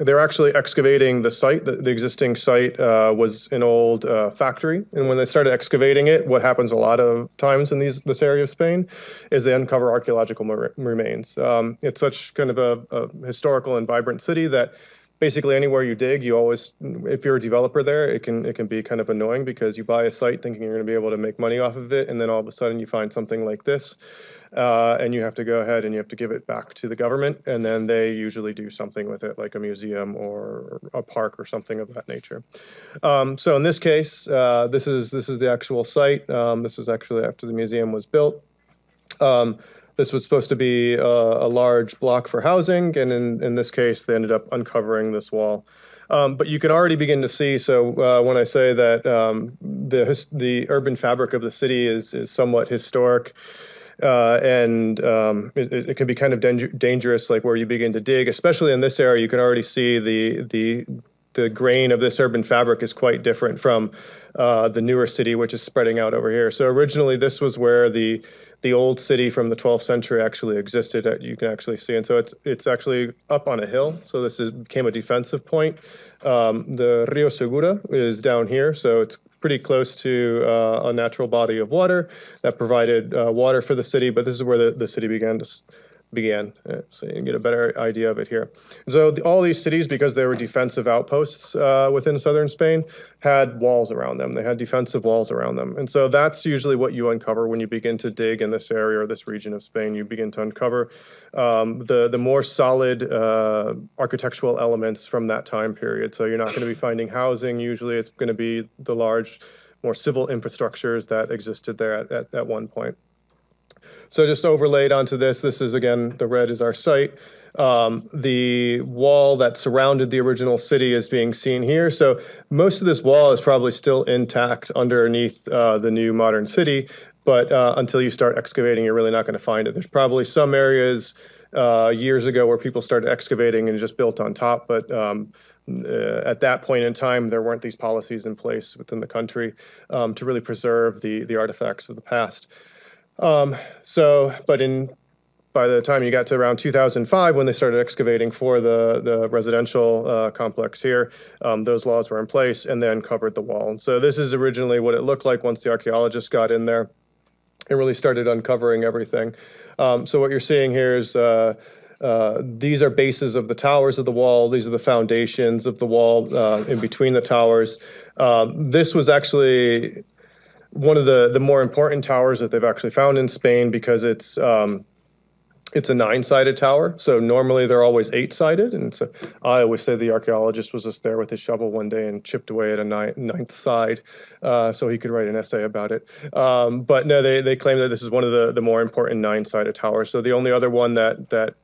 they're actually excavating the site. The existing site was an old factory, and when they started excavating it, what happens a lot of times in this area of Spain is they uncover archaeological remains. It's such kind of a historical and vibrant city that basically anywhere you dig, you always, if you're a developer there, it can be kind of annoying because you buy a site thinking you're going to be able to make money off of it, and then all of a sudden you find something like this, and you have to go ahead and you have to give it back to the government, and then they usually do something with it, like a museum or a park or something of that nature. So in this case, this is the actual site. This is actually after the museum was built. This was supposed to be a large block for housing, and in this case, they ended up uncovering this wall. But you can already begin to see, so when I say that the urban fabric of the city is somewhat historic, and it can be kind of dangerous, like where you begin to dig, especially in this area, you can already see the grain of this urban fabric is quite different from the newer city, which is spreading out over here. So originally, this was where the old city from the 12th century actually existed. You can actually see, and so it's actually up on a hill. So this became a defensive point. The Rio Segura is down here, so it's pretty close to a natural body of water that provided water for the city. But this is where the city began. So you can get a better idea of it here. And so all these cities, because they were defensive outposts within southern Spain, had walls around them. They had defensive walls around them. And so that's usually what you uncover when you begin to dig in this area or this region of Spain. You begin to uncover the more solid architectural elements from that time period. So you're not going to be finding housing. Usually it's going to be the large, more civil infrastructures that existed there at one point. So just overlaid onto this is, again, the red is our site. The wall that surrounded the original city is being seen here. So most of this wall is probably still intact underneath the new modern city, but until you start excavating, you're really not going to find it. There's probably some areas years ago where people started excavating and just built on top, but at that point in time, there weren't these policies in place within the country to really preserve the artifacts of the past. By the time you got to around 2005, when they started excavating for the residential complex here, those laws were in place and then covered the wall. And so this is originally what it looked like once the archaeologists got in there and really started uncovering everything. So what you're seeing here is these are bases of the towers of the wall. These are the foundations of the wall in between the towers. This was actually one of the more important towers that they've actually found in Spain because it's It's a 9-sided tower, so normally they're always 8-sided, and so I always say the archaeologist was just there with his shovel one day and chipped away at a ninth side, so he could write an essay about it. But no, they claim that this is one of the more important 9-sided towers. So the only other one that's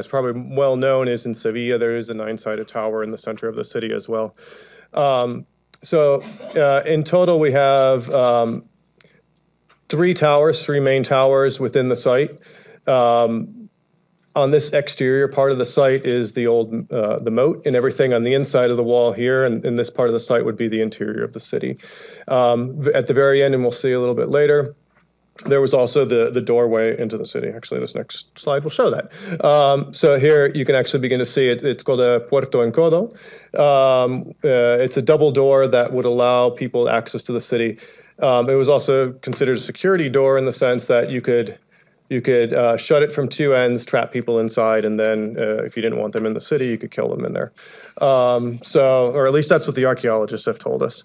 probably well known is in Sevilla. There is a 9-sided tower in the center of the city as well. So in total, we have 3 main towers within the site. On this exterior part of the site is the moat, and everything on the inside of the wall here, and this part of the site would be the interior of the city. At the very end, and we'll see a little bit later, there was also the doorway into the city. Actually, this next slide will show that. So here you can actually begin to see it. It's called a Puerto Encodo. It's a double door that would allow people access to the city. It was also considered a security door in the sense that you could shut it from 2 ends, trap people inside, and then if you didn't want them in the city, you could kill them in there. Or at least that's what the archaeologists have told us.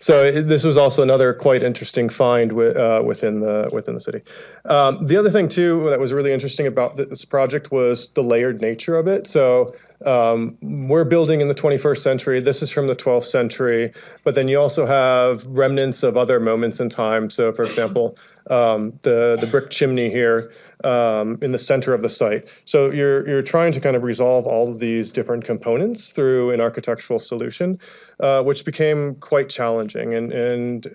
So this was also another quite interesting find within the city. The other thing too that was really interesting about this project was the layered nature of it. So we're building in the 21st century. This is from the 12th century, but then you also have remnants of other moments in time. So, for example, the brick chimney here in the center of the site. So you're trying to kind of resolve all of these different components through an architectural solution, which became quite challenging. And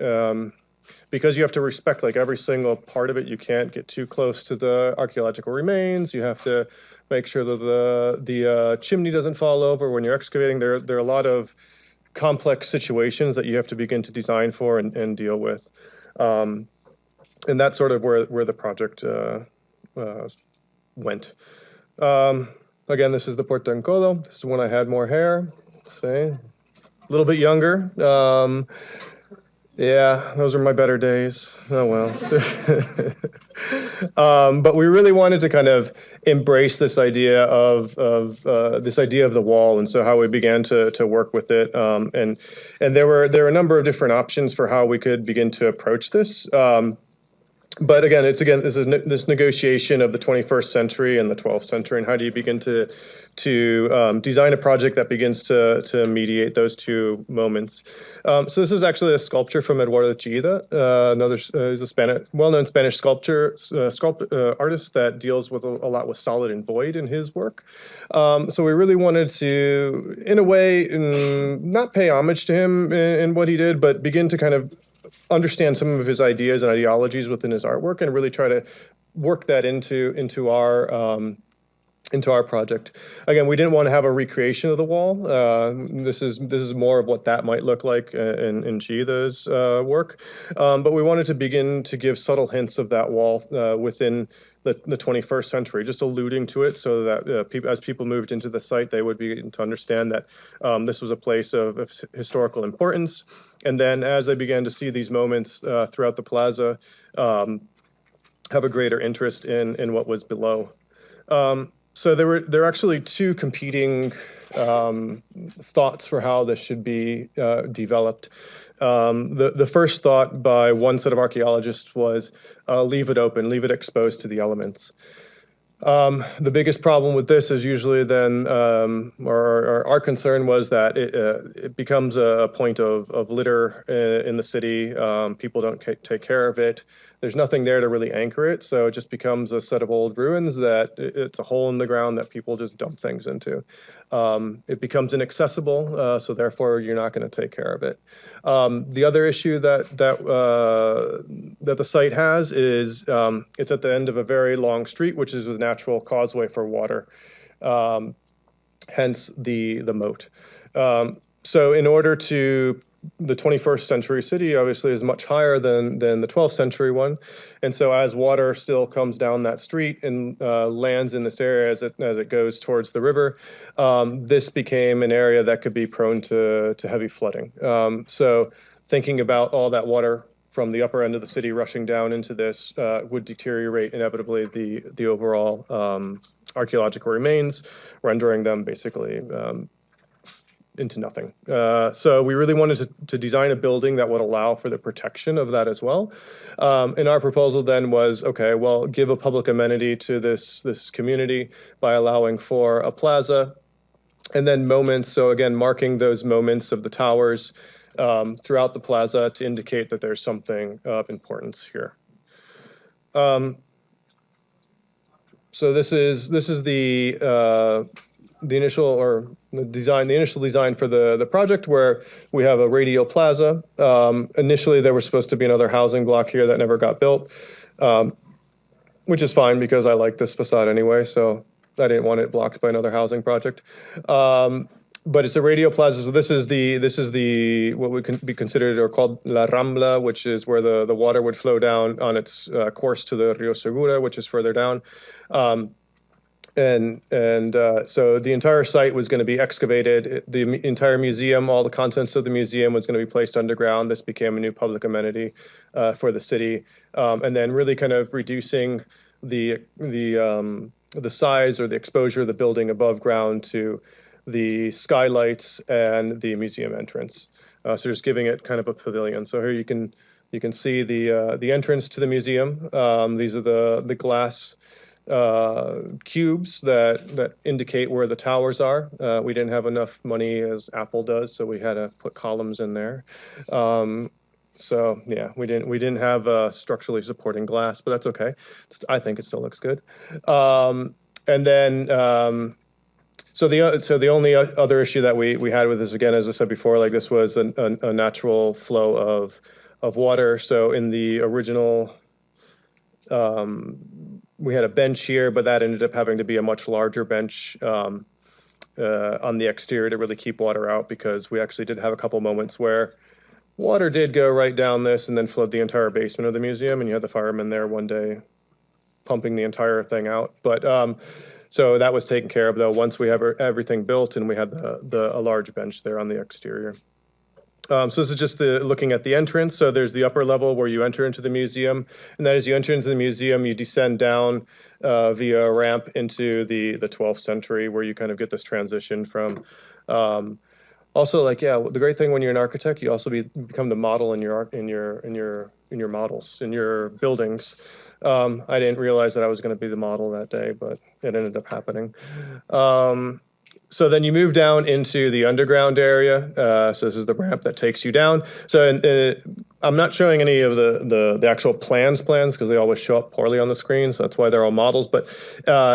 because you have to respect like every single part of it, you can't get too close to the archaeological remains. You have to make sure that the chimney doesn't fall over when you're excavating. There are a lot of complex situations that you have to begin to design for and deal with. And that's sort of where the project went. Again, this is the Puerto Encodo. This is when I had more hair, say, a little bit younger. Yeah, those were my better days. Oh well. But we really wanted to kind of embrace this idea of the wall, and so how we began to work with it. And there were a number of different options for how we could begin to approach this. But again, this is this negotiation of the 21st century and the 12th century, and how do you begin to design a project that begins to mediate those two moments. So this is actually a sculpture from Eduardo Chida, he's a well-known Spanish artist that deals with a lot with solid and void in his work. So we really wanted to, in a way, not pay homage to him in what he did, but begin to kind of understand some of his ideas and ideologies within his artwork, and really try to work that into our project. Again, we didn't want to have a recreation of the wall. This is more of what that might look like in Chida's work, but we wanted to begin to give subtle hints of that wall within the 21st century, just alluding to it, so that as people moved into the site, they would begin to understand that this was a place of historical importance. And then as they began to see these moments throughout the plaza, have a greater interest in what was below. So there were actually two competing thoughts for how this should be developed. The first thought by one set of archaeologists was leave it open, leave it exposed to the elements. The biggest problem with this is usually then, or our concern was that it becomes a point of litter in the city. People don't take care of it. There's nothing there to really anchor it, so it just becomes a set of old ruins that it's a hole in the ground that people just dump things into. It becomes inaccessible, so therefore you're not going to take care of it. The other issue that the site has is it's at the end of a very long street, which is a natural causeway for water, hence the moat. So in order to the 21st century city obviously is much higher than the 12th century one, and so as water still comes down that street and lands in this area as it goes towards the river, this became an area that could be prone to heavy flooding. So thinking about all that water from the upper end of the city rushing down into this would deteriorate inevitably the overall archaeological remains, rendering them basically into nothing. So we really wanted to design a building that would allow for the protection of that as well. And our proposal then was, okay, well, give a public amenity to this community by allowing for a plaza, and then moments. So again, marking those moments of the towers throughout the plaza to indicate that there's something of importance here. So this is the initial design for the project, where we have a radial plaza. Initially, there was supposed to be another housing block here that never got built, which is fine because I like this facade anyway, so I didn't want it blocked by another housing project. But it's a radial plaza, so this is the what would be considered or called La Rambla, which is where the water would flow down on its course to the Rio Segura, which is further down. So the entire site was going to be excavated. The entire museum, all the contents of the museum was going to be placed underground. This became a new public amenity for the city, and then really kind of reducing the size or the exposure of the building above ground to the skylights and the museum entrance. So just giving it kind of a pavilion. So here you can see the entrance to the museum. These are the glass cubes that indicate where the towers are. We didn't have enough money as Apple does, so we had to put columns in there. So yeah, we didn't have structurally supporting glass, but that's okay. I think it still looks good. And then so the only other issue that we had with this, again, as I said before, like this was a natural flow of water. So in the original, we had a bench here, but that ended up having to be a much larger bench on the exterior to really keep water out, because we actually did have a couple moments where water did go right down this and then flood the entire basement of the museum, and you had the firemen there one day pumping the entire thing out. But so that was taken care of, though, once we have everything built and we had a large bench there on the exterior. So this is just looking at the entrance. So there's the upper level where you enter into the museum, and then as you enter into the museum, you descend down via a ramp into the 12th century, where you kind of get this transition from. Also, like, yeah, the great thing when you're an architect, you also become the model in your models, in your buildings. I didn't realize that I was going to be the model that day, but it ended up happening. So then you move down into the underground area. So this is the ramp that takes you down. So I'm not showing any of the actual plans because they always show up poorly on the screen. So that's why they're all models. But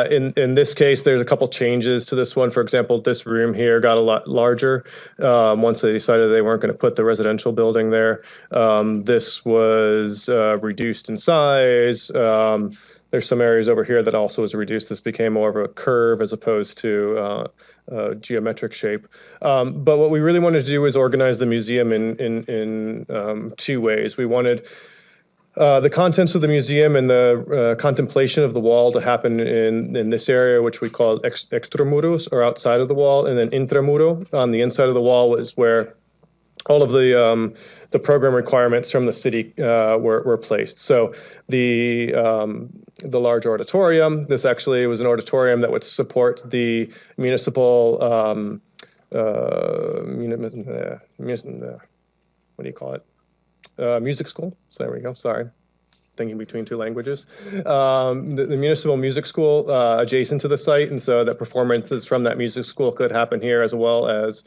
in this case, there's a couple changes to this one. For example, this room here got a lot larger once they decided they weren't going to put the residential building there. This was reduced in size. There's some areas over here that also was reduced. This became more of a curve as opposed to geometric shape. But what we really wanted to do was organize the museum in two ways. We wanted the contents of the museum and the contemplation of the wall to happen in this area, which we call extramuros, or outside of the wall, and then intramuro on the inside of the wall was where all of the program requirements from the city were placed. So the large auditorium, this actually was an auditorium that would support the municipal, what do you call it? Music school. So there we go. Sorry. Thinking between two languages. The municipal music school adjacent to the site, and so that performances from that music school could happen here, as well as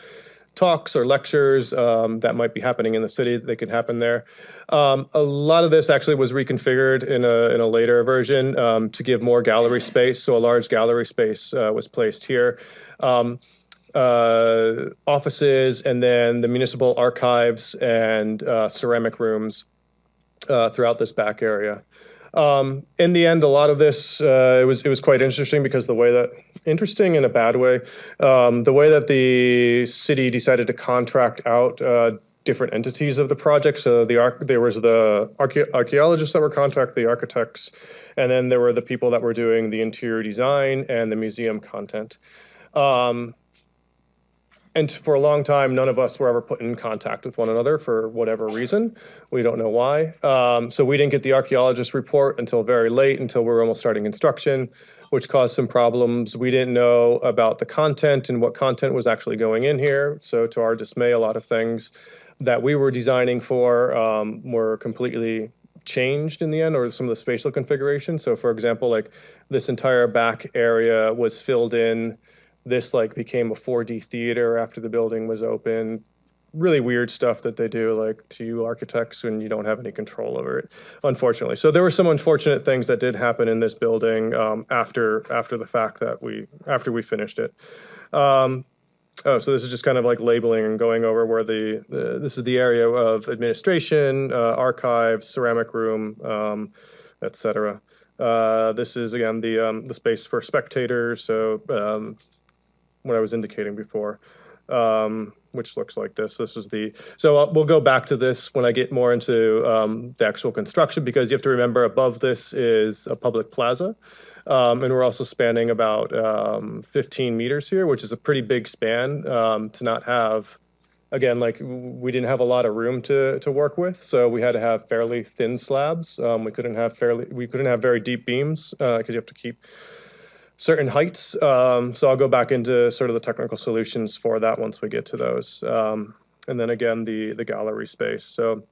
talks or lectures that might be happening in the city. They could happen there. A lot of this actually was reconfigured in a later version to give more gallery space. So a large gallery space was placed here. Offices, and then the municipal archives and ceramic rooms throughout this back area. In the end, a lot of this, it was quite interesting, because the way that, interesting in a bad way, the way that the city decided to contract out different entities of the project. So there was the archaeologists that were contracted, the architects, and then there were the people that were doing the interior design and the museum content. And for a long time, none of us were ever put in contact with one another for whatever reason. We don't know why. So we didn't get the archaeologist report until very late, until we were almost starting construction, which caused some problems. We didn't know about the content and what content was actually going in here. So to our dismay, a lot of things that we were designing for were completely changed in the end, or some of the spatial configuration. So for example, like this entire back area was filled in. This like became a 4D theater after the building was open. Really weird stuff that they do, like to you architects, when you don't have any control over it, unfortunately. So there were some unfortunate things that did happen in this building after the fact that after we finished it. Oh, so this is just kind of like labeling and going over where this is the area of administration, archives, ceramic room, etc. This is again the space for spectators. So what I was indicating before, which looks like this. This is so we'll go back to this when I get more into the actual construction, because you have to remember above this is a public plaza. And we're also spanning about 15 meters here, which is a pretty big span to not have, again, like we didn't have a lot of room to work with. So we had to have fairly thin slabs. We couldn't have very deep beams because you have to keep certain heights. So I'll go back into sort of the technical solutions for that once we get to those. And then again, the gallery space. So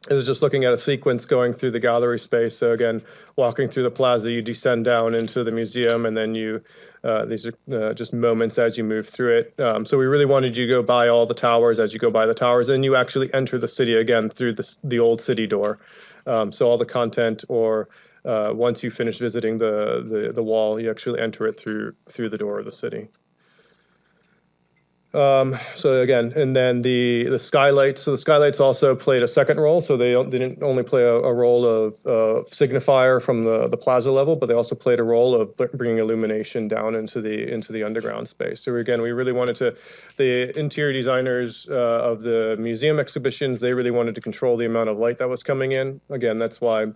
this is just looking at a sequence going through the gallery space. So again, walking through the plaza, you descend down into the museum, and then these are just moments as you move through it. So we really wanted you to go by all the towers. As you go by the towers, and you actually enter the city again through the old city door. So all the content, or once you finish visiting the wall, you actually enter it through the door of the city. So again, and then the skylights. So the skylights also played a second role. So they didn't only play a role of signifier from the plaza level, but they also played a role of bringing illumination down into the underground space. So again, we really wanted the interior designers of the museum exhibitions, they really wanted to control the amount of light that was coming in. Again, that's why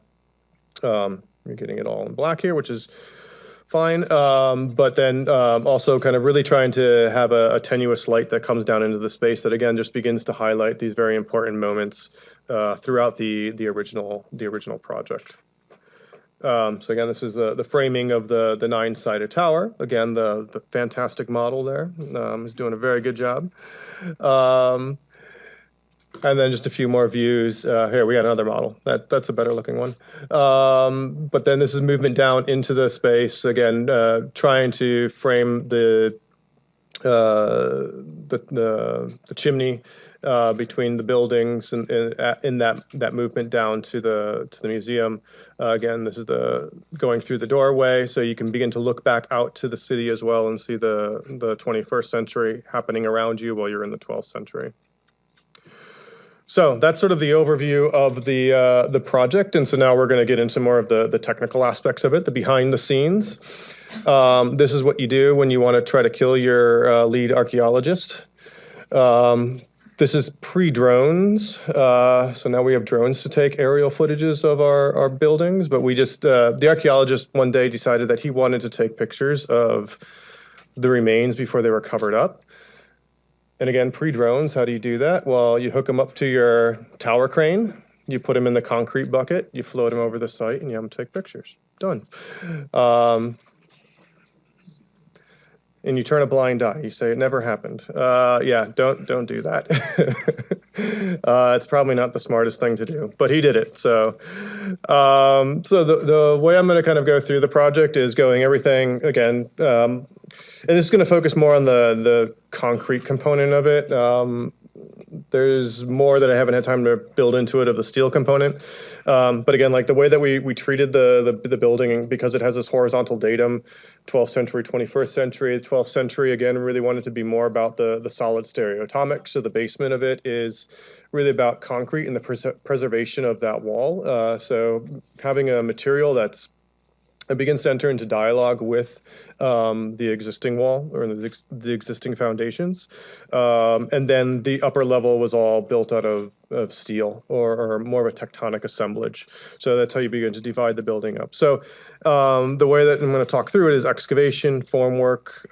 you're getting it all in black here, which is fine, but then also kind of really trying to have a tenuous light that comes down into the space that again just begins to highlight these very important moments throughout the original project. So again, this is the framing of the 9-sided tower. Again, the fantastic model there is doing a very good job. And then just a few more views. Here, we got another model. That's a better looking one. But then this is movement down into the space. Again, trying to frame the chimney between the buildings and in that movement down to the museum. Again, this is going through the doorway, so you can begin to look back out to the city as well and see the 21st century happening around you while you're in the 12th century. So that's sort of the overview of the project, and so now we're going to get into more of the technical aspects of it, the behind the scenes. This is what you do when you want to try to kill your lead archaeologist. This is pre-drones, so now we have drones to take aerial footages of our buildings, but the archaeologist one day decided that he wanted to take pictures of the remains before they were covered up. And again, pre-drones, how do you do that? Well, you hook them up to your tower crane, you put them in the concrete bucket, you float them over the site, and you have them take pictures. Done. And you turn a blind eye. You say it never happened. Yeah, don't do that. It's probably not the smartest thing to do, but he did it. So, the way I'm going to kind of go through the project is going everything again. And this is going to focus more on the concrete component of it. There's more that I haven't had time to build into it of the steel component. But again, like the way that we treated the building, because it has this horizontal datum, 12th century, 21st century, 12th century, again, really wanted to be more about the solid stereotomic. So the basement of it is really about concrete and the preservation of that wall. So having a material it begins to enter into dialogue with the existing wall or the existing foundations. And then the upper level was all built out of steel or more of a tectonic assemblage. So that's how you begin to divide the building up. So the way that I'm going to talk through it is excavation, formwork,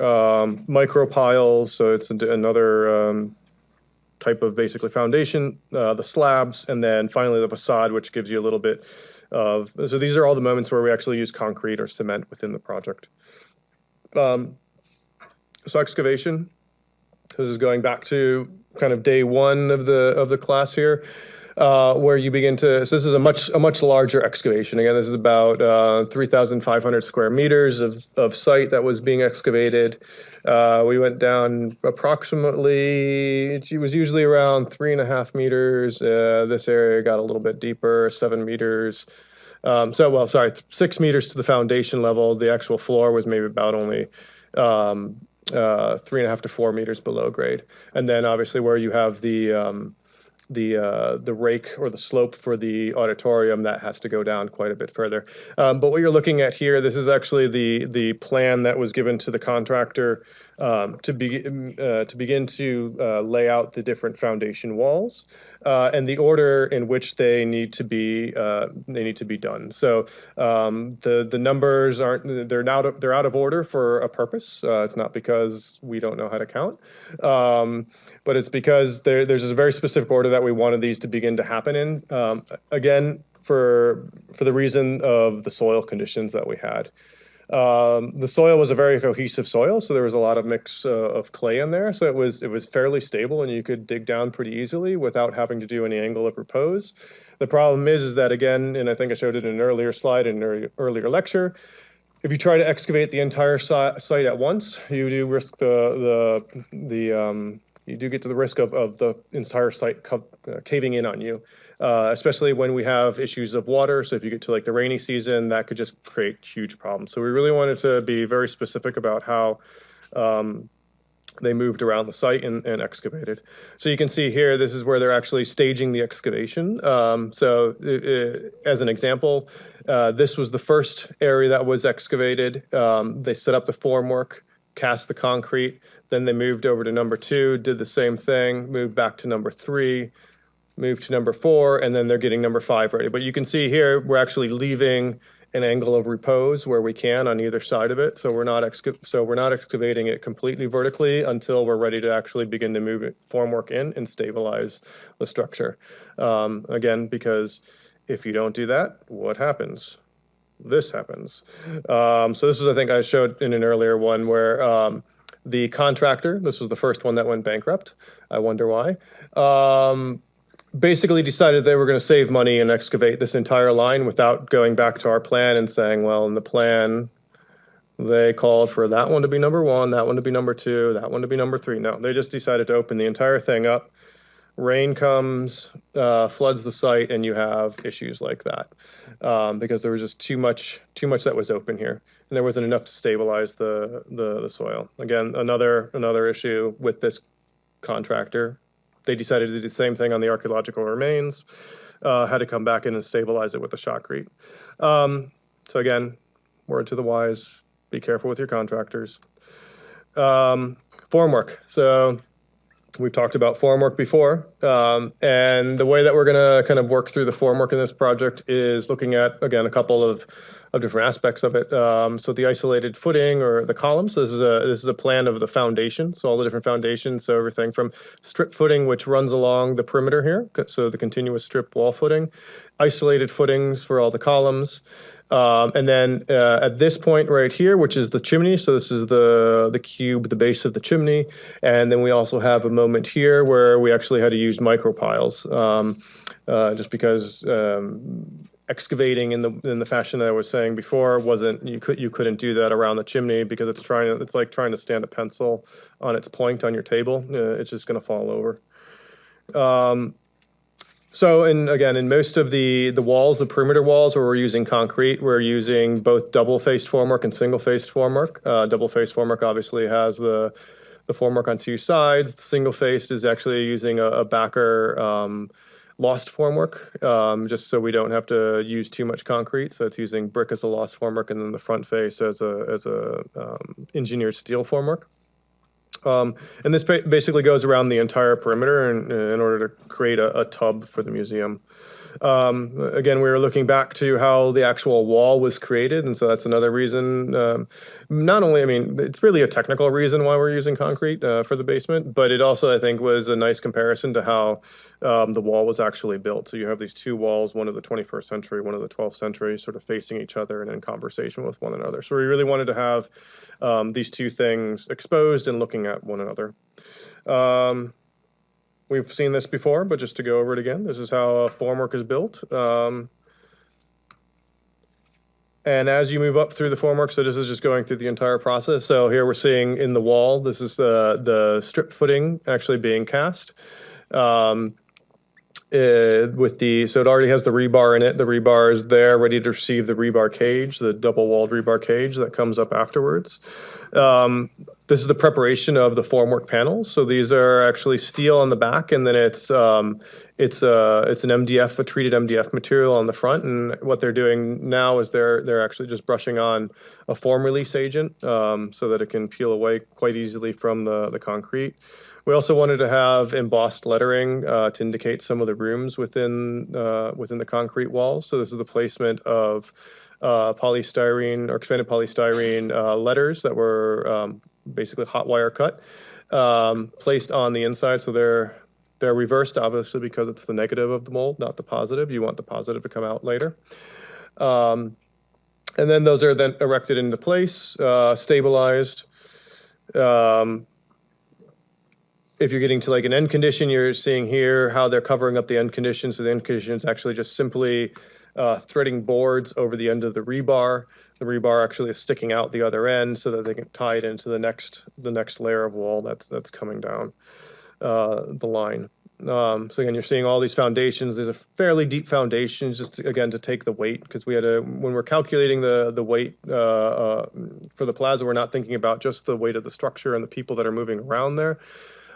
micropiles. So it's another type of basically foundation, the slabs, and then finally the facade, which gives you a little bit of, so these are all the moments where we actually use concrete or cement within the project. So excavation, this is going back to kind of day one of the class here, where you begin to, so this is a much larger excavation. Again, this is about 3,500 square meters of site that was being excavated. We went down approximately, it was usually around 3.5 meters. This area got a little bit deeper, 7 meters. 6 meters to the foundation level. The actual floor was maybe about only 3.5 to 4 meters below grade. And then obviously where you have the rake or the slope for the auditorium, that has to go down quite a bit further. But what you're looking at here, this is actually the plan that was given to the contractor to begin to lay out the different foundation walls and the order in which they need to be done. So the numbers they're out of order for a purpose. It's not because we don't know how to count, but it's because there's a very specific order that we wanted these to begin to happen in. Again, for the reason of the soil conditions that we had. The soil was a very cohesive soil, so there was a lot of mix of clay in there. So it was fairly stable, and you could dig down pretty easily without having to do any angle of repose. The problem is that, again, and I think I showed it in an earlier slide in an earlier lecture, if you try to excavate the entire site at once, you do risk you do get to the risk of the entire site caving in on you, especially when we have issues of water. So if you get to like the rainy season, that could just create huge problems. So we really wanted to be very specific about how they moved around the site and excavated. So you can see here, this is where they're actually staging the excavation. As an example, this was the first area that was excavated. They set up the formwork, cast the concrete, then they moved over to number 2, did the same thing, moved back to number 3, moved to number 4, and then they're getting number 5 ready. But you can see here, we're actually leaving an angle of repose where we can on either side of it. So we're not excavating it completely vertically until we're ready to actually begin to move formwork in and stabilize the structure. Again, because if you don't do that, what happens? This happens. So this is, I think I showed in an earlier one where the contractor, this was the first one that went bankrupt. I wonder why. Basically decided they were going to save money and excavate this entire line without going back to our plan and saying, well, in the plan, they called for that one to be number 1, that one to be number 2, that one to be number 3. No, they just decided to open the entire thing up. Rain comes, floods the site, and you have issues like that because there was just too much that was open here, and there wasn't enough to stabilize the soil. Again, another issue with this contractor. They decided to do the same thing on the archaeological remains, had to come back in and stabilize it with the shotcrete. So again, word to the wise, be careful with your contractors. Formwork. So we've talked about formwork before, and the way that we're going to kind of work through the formwork in this project is looking at, again, a couple of different aspects of it. So the isolated footing or the columns. So this is a plan of the foundation. So all the different foundations. So everything from strip footing, which runs along the perimeter here. So the continuous strip wall footing, isolated footings for all the columns. And then at this point right here, which is the chimney, so this is the cube, the base of the chimney, and then we also have a moment here where we actually had to use micropiles, just because excavating in the fashion that I was saying before you couldn't do that around the chimney because it's like trying to stand a pencil on its point on your table. It's just going to fall over. So, in most of the walls, the perimeter walls where we're using concrete, we're using both double-faced formwork and single-faced formwork. Double-faced formwork obviously has the formwork on 2 sides. The single-faced is actually using a backer lost formwork, just so we don't have to use too much concrete. So it's using brick as a lost formwork, and then the front face as a engineered steel formwork. And this basically goes around the entire perimeter in order to create a tub for the museum. Again, we were looking back to how the actual wall was created, and so that's another reason. Not only, I mean, it's really a technical reason why we're using concrete for the basement, but it also, I think, was a nice comparison to how the wall was actually built. So you have these two walls, one of the 21st century, one of the 12th century, sort of facing each other and in conversation with one another. So we really wanted to have these two things exposed and looking at one another. We've seen this before, but just to go over it again, this is how a formwork is built. And as you move up through the formwork, so this is just going through the entire process. So here we're seeing in the wall, this is the strip footing actually being cast. So it already has the rebar in it. The rebar is there, ready to receive the rebar cage, the double-walled rebar cage that comes up afterwards. This is the preparation of the formwork panels. So these are actually steel on the back, and then it's an MDF, a treated MDF material on the front. And what they're doing now is they're actually just brushing on a form release agent so that it can peel away quite easily from the concrete. We also wanted to have embossed lettering to indicate some of the rooms within the concrete walls. So this is the placement of polystyrene or expanded polystyrene letters that were basically hot wire cut, placed on the inside. So they're reversed, obviously, because it's the negative of the mold, not the positive. You want the positive to come out later. And then those are then erected into place, stabilized. If you're getting to like an end condition, you're seeing here how they're covering up the end condition. So the end condition is actually just simply threading boards over the end of the rebar. The rebar actually is sticking out the other end so that they can tie it into the next layer of wall that's coming down the line. So again, you're seeing all these foundations. There's a fairly deep foundation, just to take the weight, because when we're calculating the weight for the plaza, we're not thinking about just the weight of the structure and the people that are moving around there.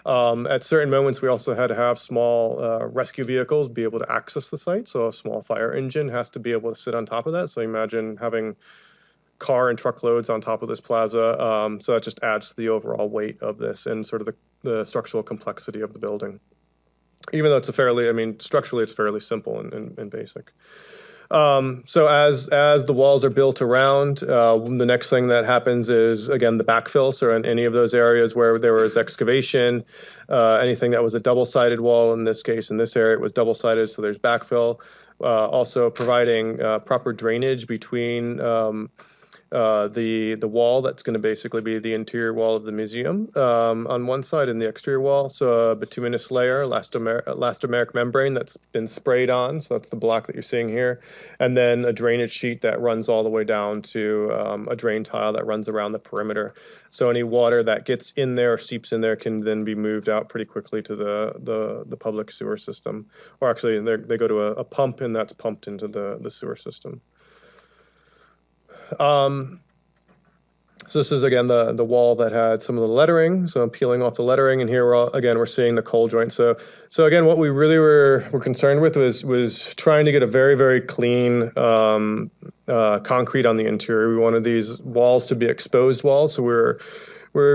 At certain moments, we also had to have small rescue vehicles be able to access the site. So a small fire engine has to be able to sit on top of that. So imagine having car and truckloads on top of this plaza. So that just adds to the overall weight of this and sort of the structural complexity of the building. Even though structurally it's fairly simple and basic. So as the walls are built around, the next thing that happens is, again, the backfill. So in any of those areas where there was excavation, anything that was a double-sided wall, in this case, in this area, it was double-sided, so there's backfill. Also providing proper drainage between the wall that's going to basically be the interior wall of the museum on one side and the exterior wall. So a bituminous layer, elastomeric membrane that's been sprayed on. So that's the block that you're seeing here. And then a drainage sheet that runs all the way down to a drain tile that runs around the perimeter. So any water that gets in there or seeps in there can then be moved out pretty quickly to the public sewer system. Or actually, they go to a pump, and that's pumped into the sewer system. So this is, again, the wall that had some of the lettering. So I'm peeling off the lettering, and here we're seeing the cold joint. So again, what we really were concerned with was trying to get a very, very clean concrete on the interior. We wanted these walls to be exposed walls, so we're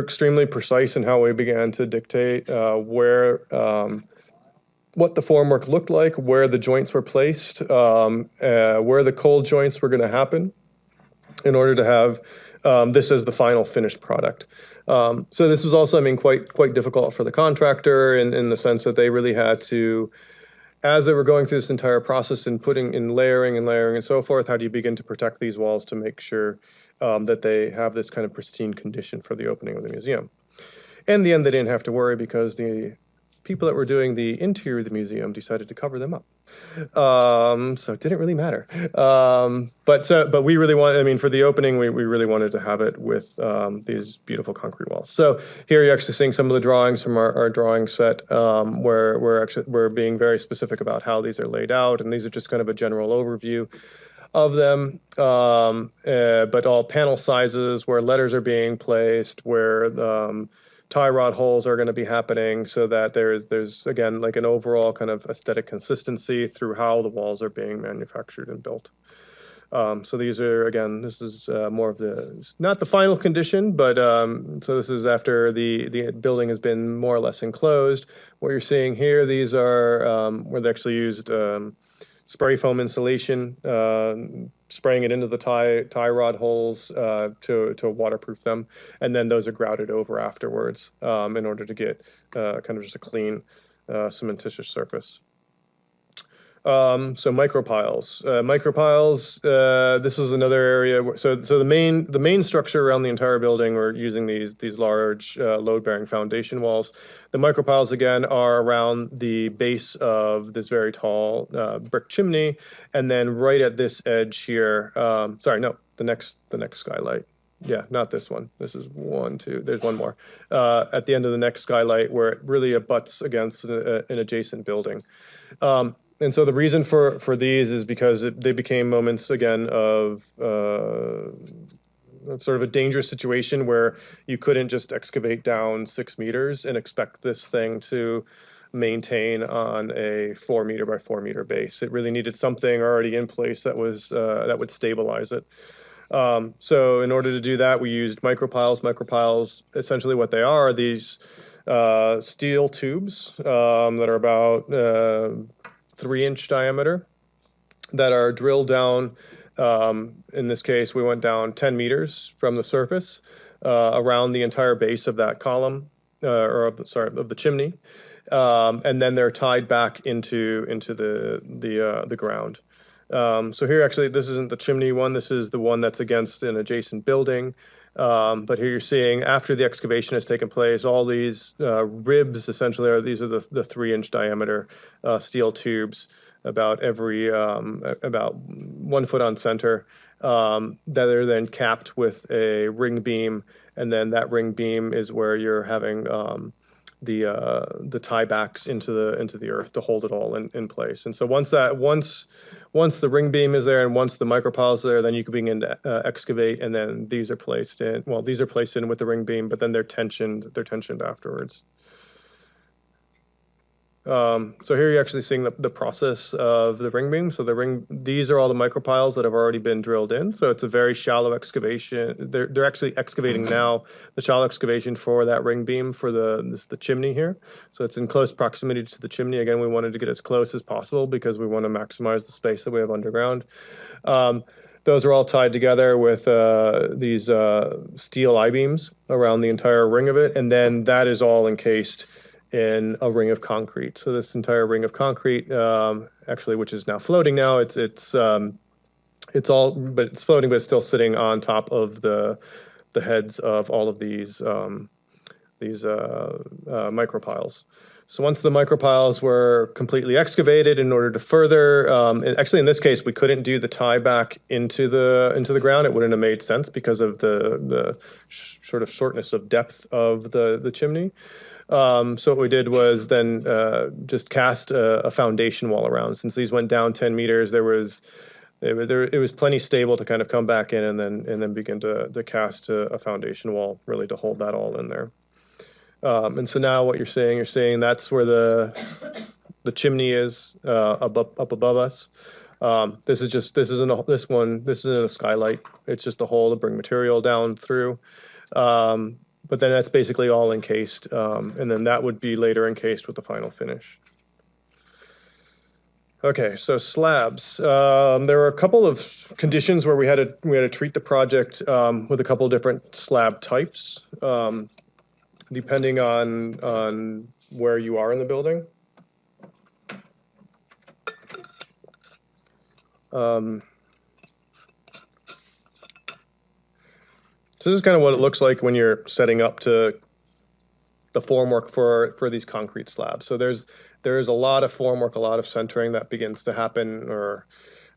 extremely precise in how we began to dictate what the formwork looked like, where the joints were placed, where the cold joints were going to happen, in order to have this as the final finished product. So this was also, quite difficult for the contractor in the sense that they really had to, as they were going through this entire process and putting in layering and so forth, how do you begin to protect these walls to make sure that they have this kind of pristine condition for the opening of the museum? In the end, they didn't have to worry because the people that were doing the interior of the museum decided to cover them up. So it didn't really matter. But we really wanted, for the opening, we really wanted to have it with these beautiful concrete walls. So here you're actually seeing some of the drawings from our drawing set, where we're being very specific about how these are laid out, and these are just kind of a general overview of them, but all panel sizes, where letters are being placed, where tie rod holes are going to be happening, so that there's again like an overall kind of aesthetic consistency through how the walls are being manufactured and built. So these are, again, this is more of not the final condition, but so this is after the building has been more or less enclosed. What you're seeing here, these are where they actually used spray foam insulation, spraying it into the tie rod holes to waterproof them, and then those are grouted over afterwards in order to get kind of just a clean cementitious surface. So micropiles. This was another area. So the main structure around the entire building, we're using these large load-bearing foundation walls. The micropiles again are around the base of this very tall brick chimney, and then right at this edge here. Sorry, no, the next skylight. Yeah, not this one. This is 1, 2. There's one more at the end of the next skylight where it really abuts against an adjacent building. And so the reason for these is because they became moments again of sort of a dangerous situation where you couldn't just excavate down 6 meters and expect this thing to maintain on a 4 meter by 4 meter base. It really needed something already in place that was that would stabilize it. So in order to do that, we used micropiles. Micropiles, essentially what they are these steel tubes that are about 3-inch diameter that are drilled down. In this case, we went down 10 meters from the surface around the entire base of that column, of the chimney, and then they're tied back into the ground. So here, actually, this isn't the chimney one. This is the one that's against an adjacent building. But here you're seeing after the excavation has taken place, all these ribs essentially these are the 3-inch diameter steel tubes about about 1 foot on center that are then capped with a ring beam, and then that ring beam is where you're having the tiebacks into the earth to hold it all in place. And so once the ring beam is there and once the micropiles are there, then you can begin to excavate, and then these are placed in. Well, these are placed in with the ring beam, but then they're tensioned afterwards. So here you're actually seeing the process of the ring beam. So these are all the micropiles that have already been drilled in. So it's a very shallow excavation. They're actually excavating now the shallow excavation for that ring beam for the chimney here. So it's in close proximity to the chimney. Again, we wanted to get as close as possible because we want to maximize the space that we have underground. Those are all tied together with these steel I-beams around the entire ring of it, and then that is all encased in a ring of concrete. So this entire ring of concrete, actually, which is now floating now, it's floating, but it's still sitting on top of the heads of all of these micropiles. So once the micropiles were completely excavated, in order to further, actually in this case we couldn't do the tie back into the ground. It wouldn't have made sense because of the sort of shortness of depth of the chimney. So what we did was then just cast a foundation wall around. Since these went down 10 meters, it was plenty stable to kind of come back in and then begin to cast a foundation wall really to hold that all in there. And so now what you're seeing that's where the chimney is up above us. This isn't a skylight. It's just a hole to bring material down through. But then that's basically all encased, and then that would be later encased with the final finish. Okay, so slabs. There were a couple of conditions where we had to treat the project with a couple of different slab types, depending on where you are in the building. So this is kind of what it looks like when you're setting up to the formwork for these concrete slabs. So there's a lot of formwork, a lot of centering that begins to happen or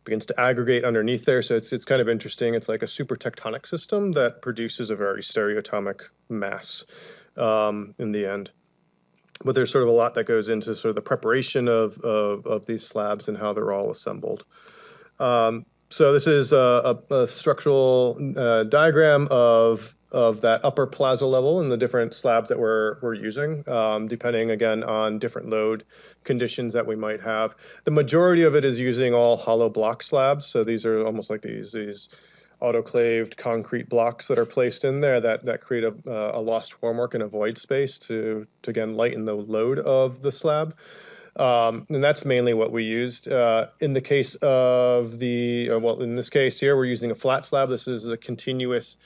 begins to aggregate underneath there. So it's kind of interesting. It's like a super tectonic system that produces a very stereoatomic mass in the end. But there's sort of a lot that goes into sort of the preparation of these slabs and how they're all assembled. So this is a structural diagram of that upper plaza level and the different slabs that we're using, depending again on different load conditions that we might have. The majority of it is using all hollow block slabs. So these are almost like these autoclaved concrete blocks that are placed in there that create a lost formwork and a void space to again lighten the load of the slab. And that's mainly what we used. In the case of in this case here, we're using a flat slab. This is a continuous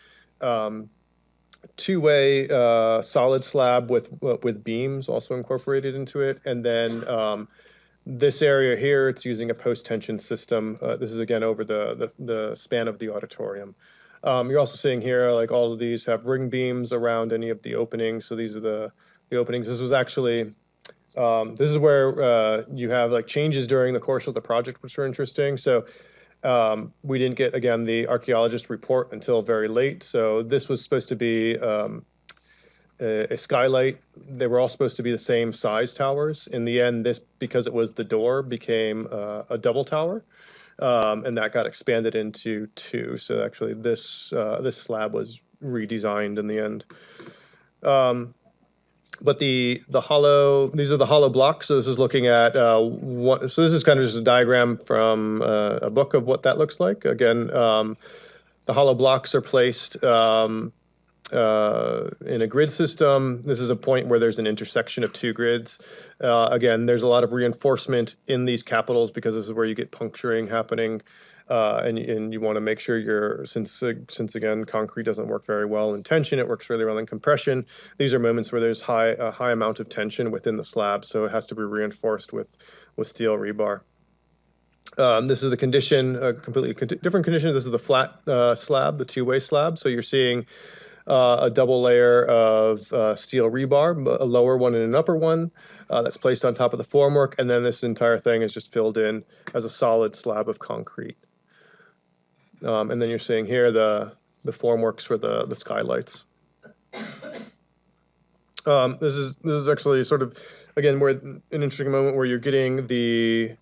two-way solid slab with beams also incorporated into it. And then this area here, it's using a post-tension system. This is again over the span of the auditorium. You're also seeing here, like all of these have ring beams around any of the openings. So these are the openings. This was actually, this is where you have like changes during the course of the project, which are interesting. So we didn't get, again, the archaeologist report until very late. So this was supposed to be a skylight. They were all supposed to be the same size towers. In the end, this, because it was the door, became a double tower, and that got expanded into two. So actually, this slab was redesigned in the end. But these are the hollow blocks. So this is looking at so this is kind of just a diagram from a book of what that looks like. Again, the hollow blocks are placed in a grid system. This is a point where there's an intersection of two grids. Again, there's a lot of reinforcement in these capitals because this is where you get puncturing happening. And you want to make sure since again, concrete doesn't work very well in tension, it works really well in compression. These are moments where there's a high amount of tension within the slab, so it has to be reinforced with steel rebar. This is the condition, completely different condition. This is the flat slab, the two-way slab. So you're seeing a double layer of steel rebar, a lower one and an upper one that's placed on top of the formwork, and then this entire thing is just filled in as a solid slab of concrete. And then you're seeing here the formworks for the skylights. This is actually sort of, again, where an interesting moment where you're getting the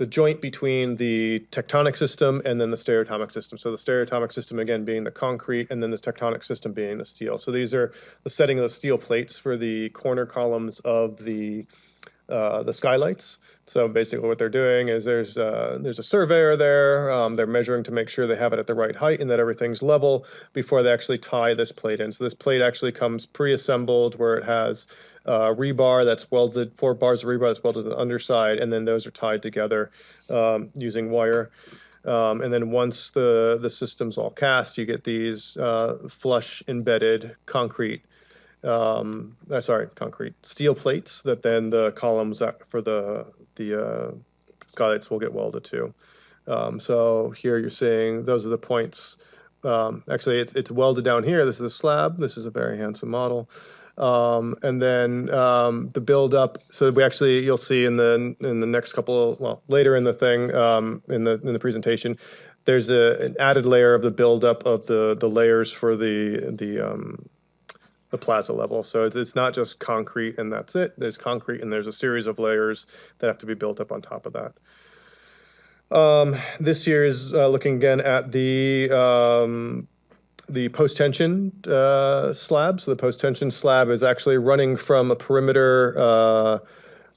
joint between the tectonic system and then the stereotomic system. So the stereotomic system, again, being the concrete, and then the tectonic system being the steel. So these are the setting of the steel plates for the corner columns of the skylights. So basically what they're doing is there's a surveyor there. They're measuring to make sure they have it at the right height and that everything's level before they actually tie this plate in. So this plate actually comes pre-assembled where it has rebar that's welded, 4 bars of rebar that's welded to the underside, and then those are tied together using wire. And then once the system's all cast, you get these flush embedded concrete steel plates that then the columns for the skylights will get welded to. So here you're seeing those are the points. Actually, it's welded down here. This is the slab. This is a very handsome model. And then the build up. So you'll see in the next later in the thing in the presentation, there's an added layer of the build up of the layers for the plaza level. So it's not just concrete and that's it. There's concrete and there's a series of layers that have to be built up on top of that. This here is looking again at the post-tension slab. So the post-tension slab is actually running from a perimeter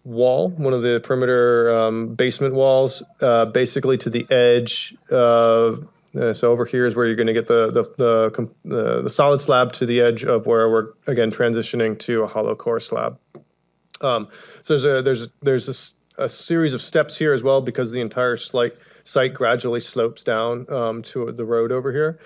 wall, one of the perimeter basement walls, basically to the edge of. So over here is where you're going to get the solid slab to the edge of where we're again transitioning to a hollow core slab. So there's a series of steps here as well because the entire site gradually slopes down to the road over here.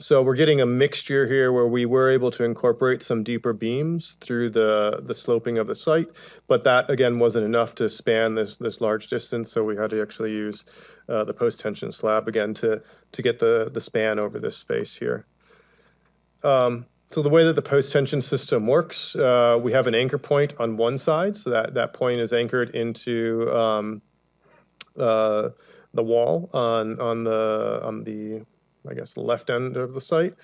So we're getting a mixture here where we were able to incorporate some deeper beams through the sloping of the site, but that again wasn't enough to span this large distance. So we had to actually use the post-tension slab again to get the span over this space here. So the way that the post-tension system works, we have an anchor point on one side, so that point is anchored into the wall on the I guess the left end of the site.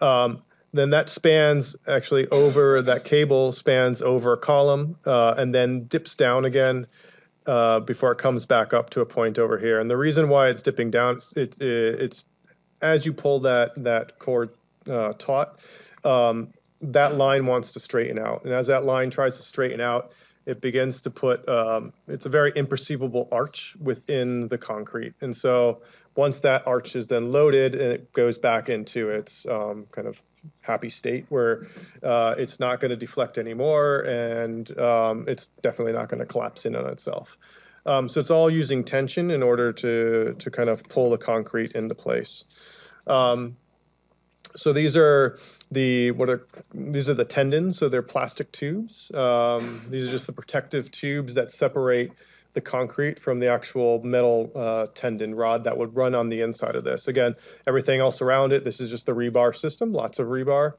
Then that spans actually over, that cable spans over a column and then dips down again before it comes back up to a point over here. And the reason why it's dipping down, it's as you pull that cord taut, that line wants to straighten out. And as that line tries to straighten out, it begins to put, it's a very imperceivable arch within the concrete. And so once that arch is then loaded, and it goes back into its kind of happy state where it's not going to deflect anymore, and it's definitely not going to collapse in on itself. So it's all using tension in order to kind of pull the concrete into place. So these are the tendons, so they're plastic tubes. These are just the protective tubes that separate the concrete from the actual metal tendon rod that would run on the inside of this. Again, everything else around it, this is just the rebar system, lots of rebar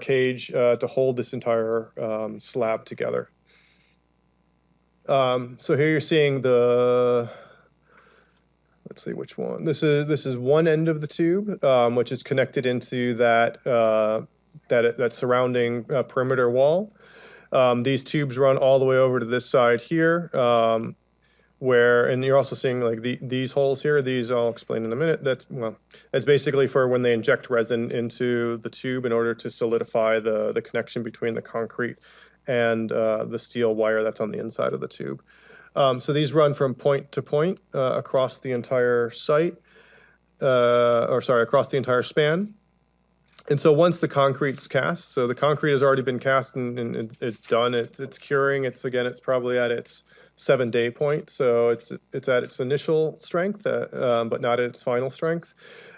cage to hold this entire slab together. So here you're seeing let's see which one. This is one end of the tube, which is connected into that surrounding perimeter wall. These tubes run all the way over to this side here, and you're also seeing like these holes here. These I'll explain in a minute. That's basically for when they inject resin into the tube in order to solidify the connection between the concrete and the steel wire that's on the inside of the tube. So these run from point to point across the entire site, across the entire span. And so once the concrete's cast, so the concrete has already been cast and it's done, it's curing. It's probably at its 7-day point. So it's at its initial strength, but not at its final strength.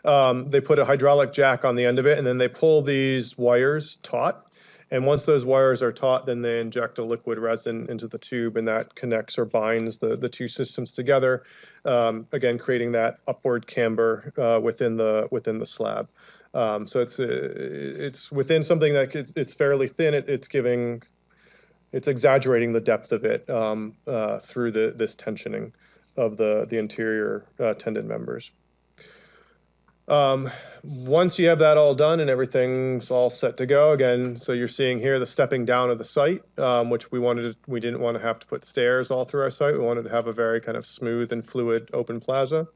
They put a hydraulic jack on the end of it, and then they pull these wires taut. And once those wires are taut, then they inject a liquid resin into the tube, and that connects or binds the two systems together, again creating that upward camber within the slab. So it's within something that it's fairly thin. It's exaggerating the depth of it through this tensioning of the interior tendon members. Once you have that all done and everything's all set to go again, so you're seeing here the stepping down of the site, which we didn't want to have to put stairs all through our site. We wanted to have a very kind of smooth and fluid open plaza.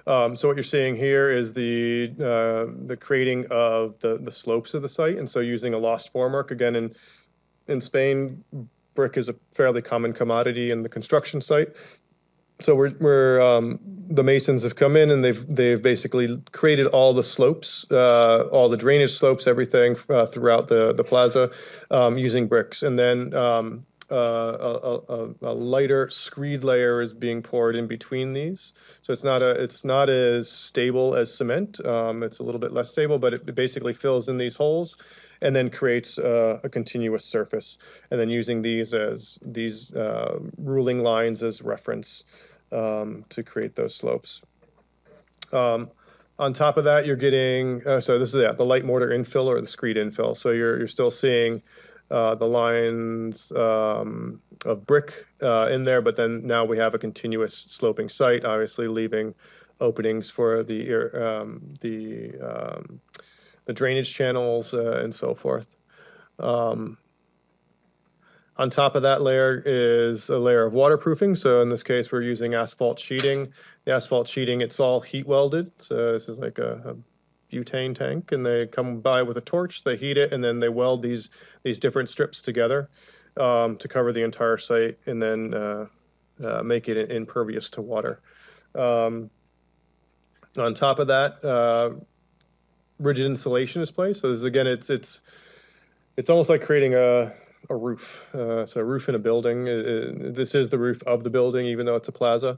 So what you're seeing here is the creating of the slopes of the site, and so using a lost formwork. Again, in Spain, brick is a fairly common commodity in the construction site. So the masons have come in and they've basically created all the slopes, all the drainage slopes, everything throughout the plaza using bricks, and then a lighter screed layer is being poured in between these. So it's not as stable as cement. It's a little bit less stable, but it basically fills in these holes and then creates a continuous surface. And then using these ruling lines as reference to create those slopes. On top of that, you're getting so this is the light mortar infill or the screed infill. So you're still seeing the lines of brick in there, but then now we have a continuous sloping site, obviously leaving openings for the drainage channels and so forth. On top of that layer is a layer of waterproofing. So in this case, we're using asphalt sheeting. The asphalt sheeting, it's all heat welded. So this is like a butane tank, and they come by with a torch, they heat it, and then they weld these different strips together to cover the entire site, and then make it impervious to water. On top of that, rigid insulation is placed. So this, again, it's almost like creating a roof. So a roof in a building. This is the roof of the building, even though it's a plaza.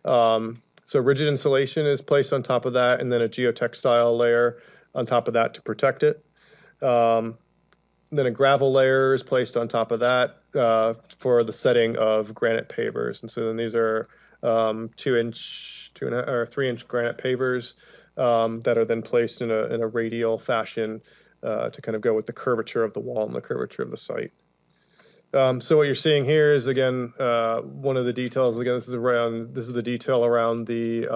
So rigid insulation is placed on top of that, and then a geotextile layer on top of that to protect it. Then a gravel layer is placed on top of that for the setting of granite pavers. And so then these are 2-inch, 2.5 or 3-inch granite pavers that are then placed in a radial fashion to kind of go with the curvature of the wall and the curvature of the site. So what you're seeing here is, again, one of the details. Again, this is the detail around the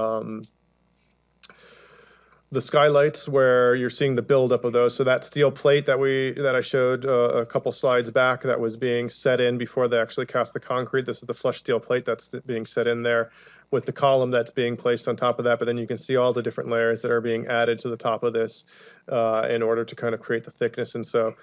the skylights, where you're seeing the buildup of those. So that steel plate that I showed a couple slides back, that was being set in before they actually cast the concrete. This is the flush steel plate that's being set in there, with the column that's being placed on top of that. But then you can see all the different layers that are being added to the top of this in order to kind of create the thickness. And so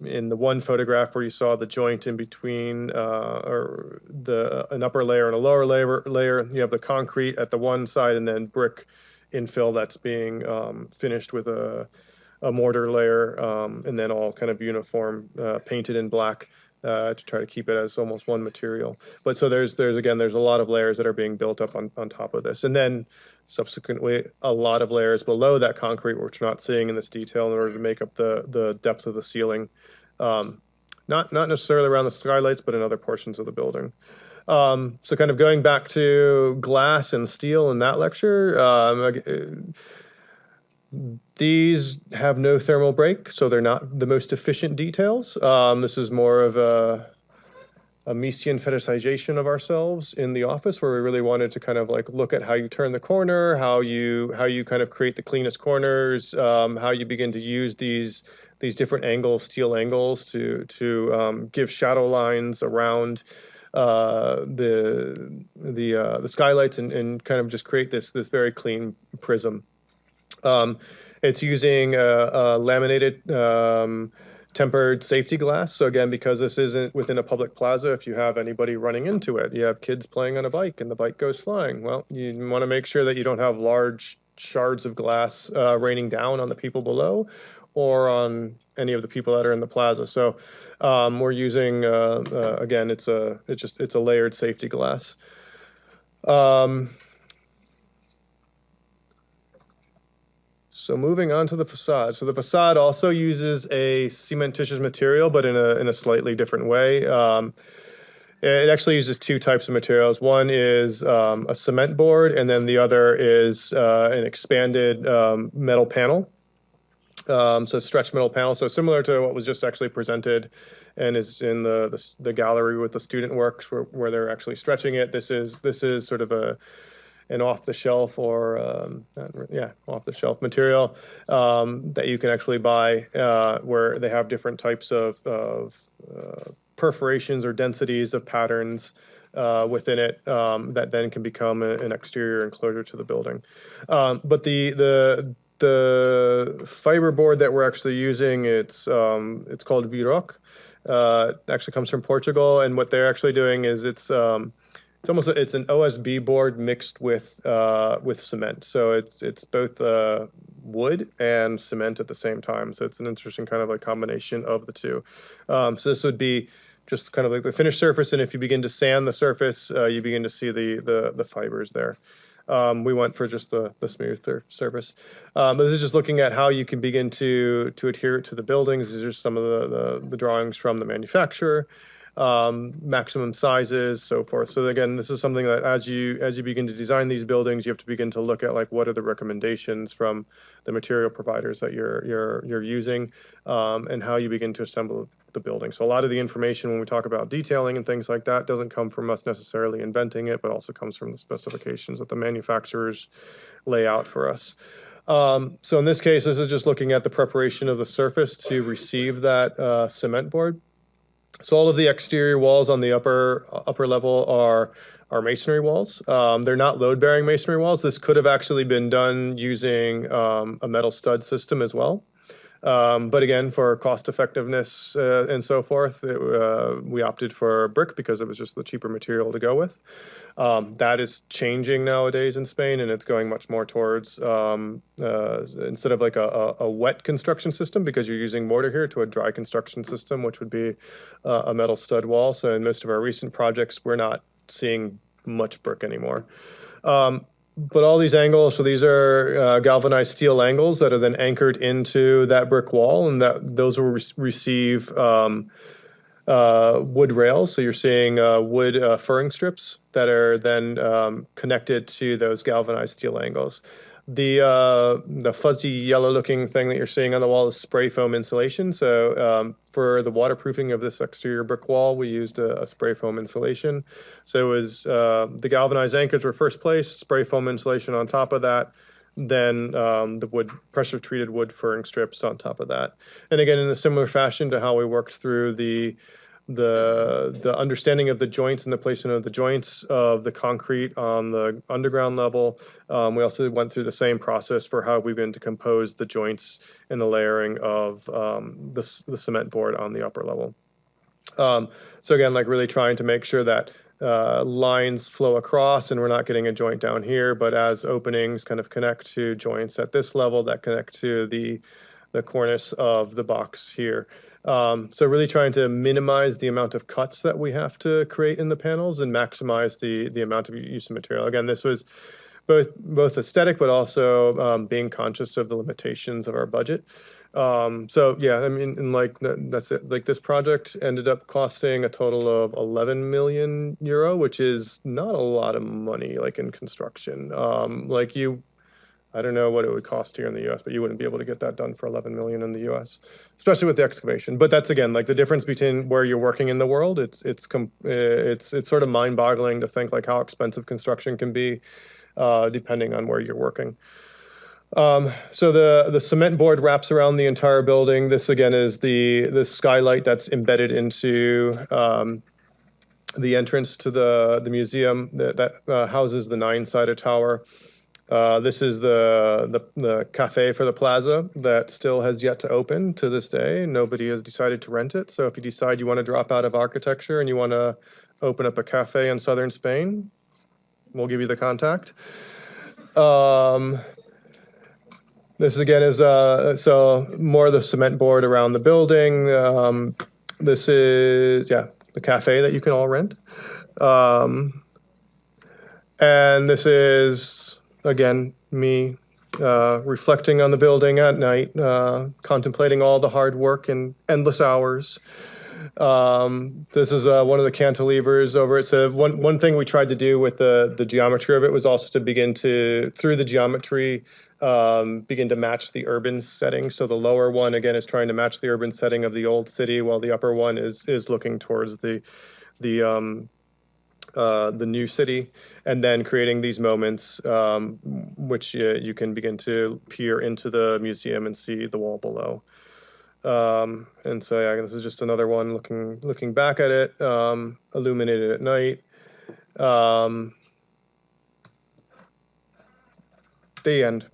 in the one photograph where you saw the joint in between or an upper layer and a lower layer, you have the concrete at the one side and then brick infill that's being finished with a mortar layer, and then all kind of uniform painted in black to try to keep it as almost one material. But so there's a lot of layers that are being built up on top of this, and then subsequently a lot of layers below that concrete, which we're not seeing in this detail, in order to make up the depth of the ceiling. Not necessarily around the skylights, but in other portions of the building. So kind of going back to glass and steel in that lecture, these have no thermal break, so they're not the most efficient details. This is more of a Miesian fetishization of ourselves in the office, where we really wanted to kind of like look at how you turn the corner, how you kind of create the cleanest corners, how you begin to use these different angles, steel angles, to give shadow lines around the skylights and kind of just create this very clean prism. It's using a laminated tempered safety glass. So again, because this isn't within a public plaza, if you have anybody running into it, you have kids playing on a bike and the bike goes flying, well, you want to make sure that you don't have large shards of glass raining down on the people below or on any of the people that are in the plaza. So we're using again, it's a layered safety glass. So moving on to the facade. So the facade also uses a cementitious material, but in a slightly different way. It actually uses two types of materials. One is a cement board, and then the other is an expanded metal panel. So stretch metal panel. So similar to what was just actually presented and is in the gallery with the student works where they're actually stretching it. This is sort of an off-the-shelf or off-the-shelf material that you can actually buy, where they have different types of perforations or densities of patterns within it that then can become an exterior enclosure to the building. But the fiber board that we're actually using, it's called Viroc. Actually comes from Portugal, and what they're actually doing is it's an OSB board mixed with cement. So it's both wood and cement at the same time. So it's an interesting kind of like combination of the two. So this would be just kind of like the finished surface, and if you begin to sand the surface, you begin to see the fibers there. We went for just the smooth surface. But this is just looking at how you can begin to adhere it to the buildings. These are some of the drawings from the manufacturer. Maximum sizes, so forth. So again, this is something that as you begin to design these buildings, you have to begin to look at like what are the recommendations from the material providers that you're using, and how you begin to assemble the building. So a lot of the information when we talk about detailing and things like that doesn't come from us necessarily inventing it, but also comes from the specifications that the manufacturers lay out for us. So in this case, this is just looking at the preparation of the surface to receive that cement board. So all of the exterior walls on the upper level are masonry walls. They're not load-bearing masonry walls. This could have actually been done using a metal stud system as well. But again, for cost effectiveness and so forth, we opted for brick because it was just the cheaper material to go with. That is changing nowadays in Spain, and it's going much more towards instead of like a wet construction system, because you're using mortar here, to a dry construction system, which would be a metal stud wall. So in most of our recent projects, we're not seeing much brick anymore. But all these angles, so these are galvanized steel angles that are then anchored into that brick wall, and those will receive wood rails. So you're seeing wood furring strips that are then connected to those galvanized steel angles. The fuzzy yellow-looking thing that you're seeing on the wall is spray foam insulation. So for the waterproofing of this exterior brick wall, we used a spray foam insulation. So it was the galvanized anchors were first placed, spray foam insulation on top of that. then the wood, pressure treated wood furring strips on top of that. And again, in a similar fashion to how we worked through the understanding of the joints and the placement of the joints of the concrete on the underground level. We also went through the same process for how we begin to compose the joints and the layering of the cement board on the upper level. So again, like really trying to make sure that lines flow across and we're not getting a joint down here, but as openings kind of connect to joints at this level that connect to the cornice of the box here. So really trying to minimize the amount of cuts that we have to create in the panels and maximize the amount of use of material. Again, this was both aesthetic, but also being conscious of the limitations of our budget. So yeah, I mean, and like that's it. Like this project ended up costing a total of 11 million euro, which is not a lot of money, like in construction. I don't know what it would cost here in the US, but you wouldn't be able to get that done for 11 million in the US, especially with the excavation. But that's again, like the difference between where you're working in the world. It's sort of mind-boggling to think like how expensive construction can be, depending on where you're working. So the cement board wraps around the entire building. This again is the skylight that's embedded into the entrance to the museum that houses the 9-sided tower. This is the cafe for the plaza that still has yet to open to this day. Nobody has decided to rent it. So if you decide you want to drop out of architecture and you want to open up a cafe in southern Spain, we'll give you the contact. This again is so more of the cement board around the building. This is the cafe that you can all rent. And this is again me reflecting on the building at night, contemplating all the hard work and endless hours. This is one of the cantilevers over it. So one thing we tried to do with the geometry of it was also to begin to, through the geometry, begin to match the urban setting. So the lower one again is trying to match the urban setting of the old city, while the upper one is looking towards the new city, and then creating these moments which you can begin to peer into the museum and see the wall below. And so yeah, this is just another one looking back at it, illuminated at night. The end.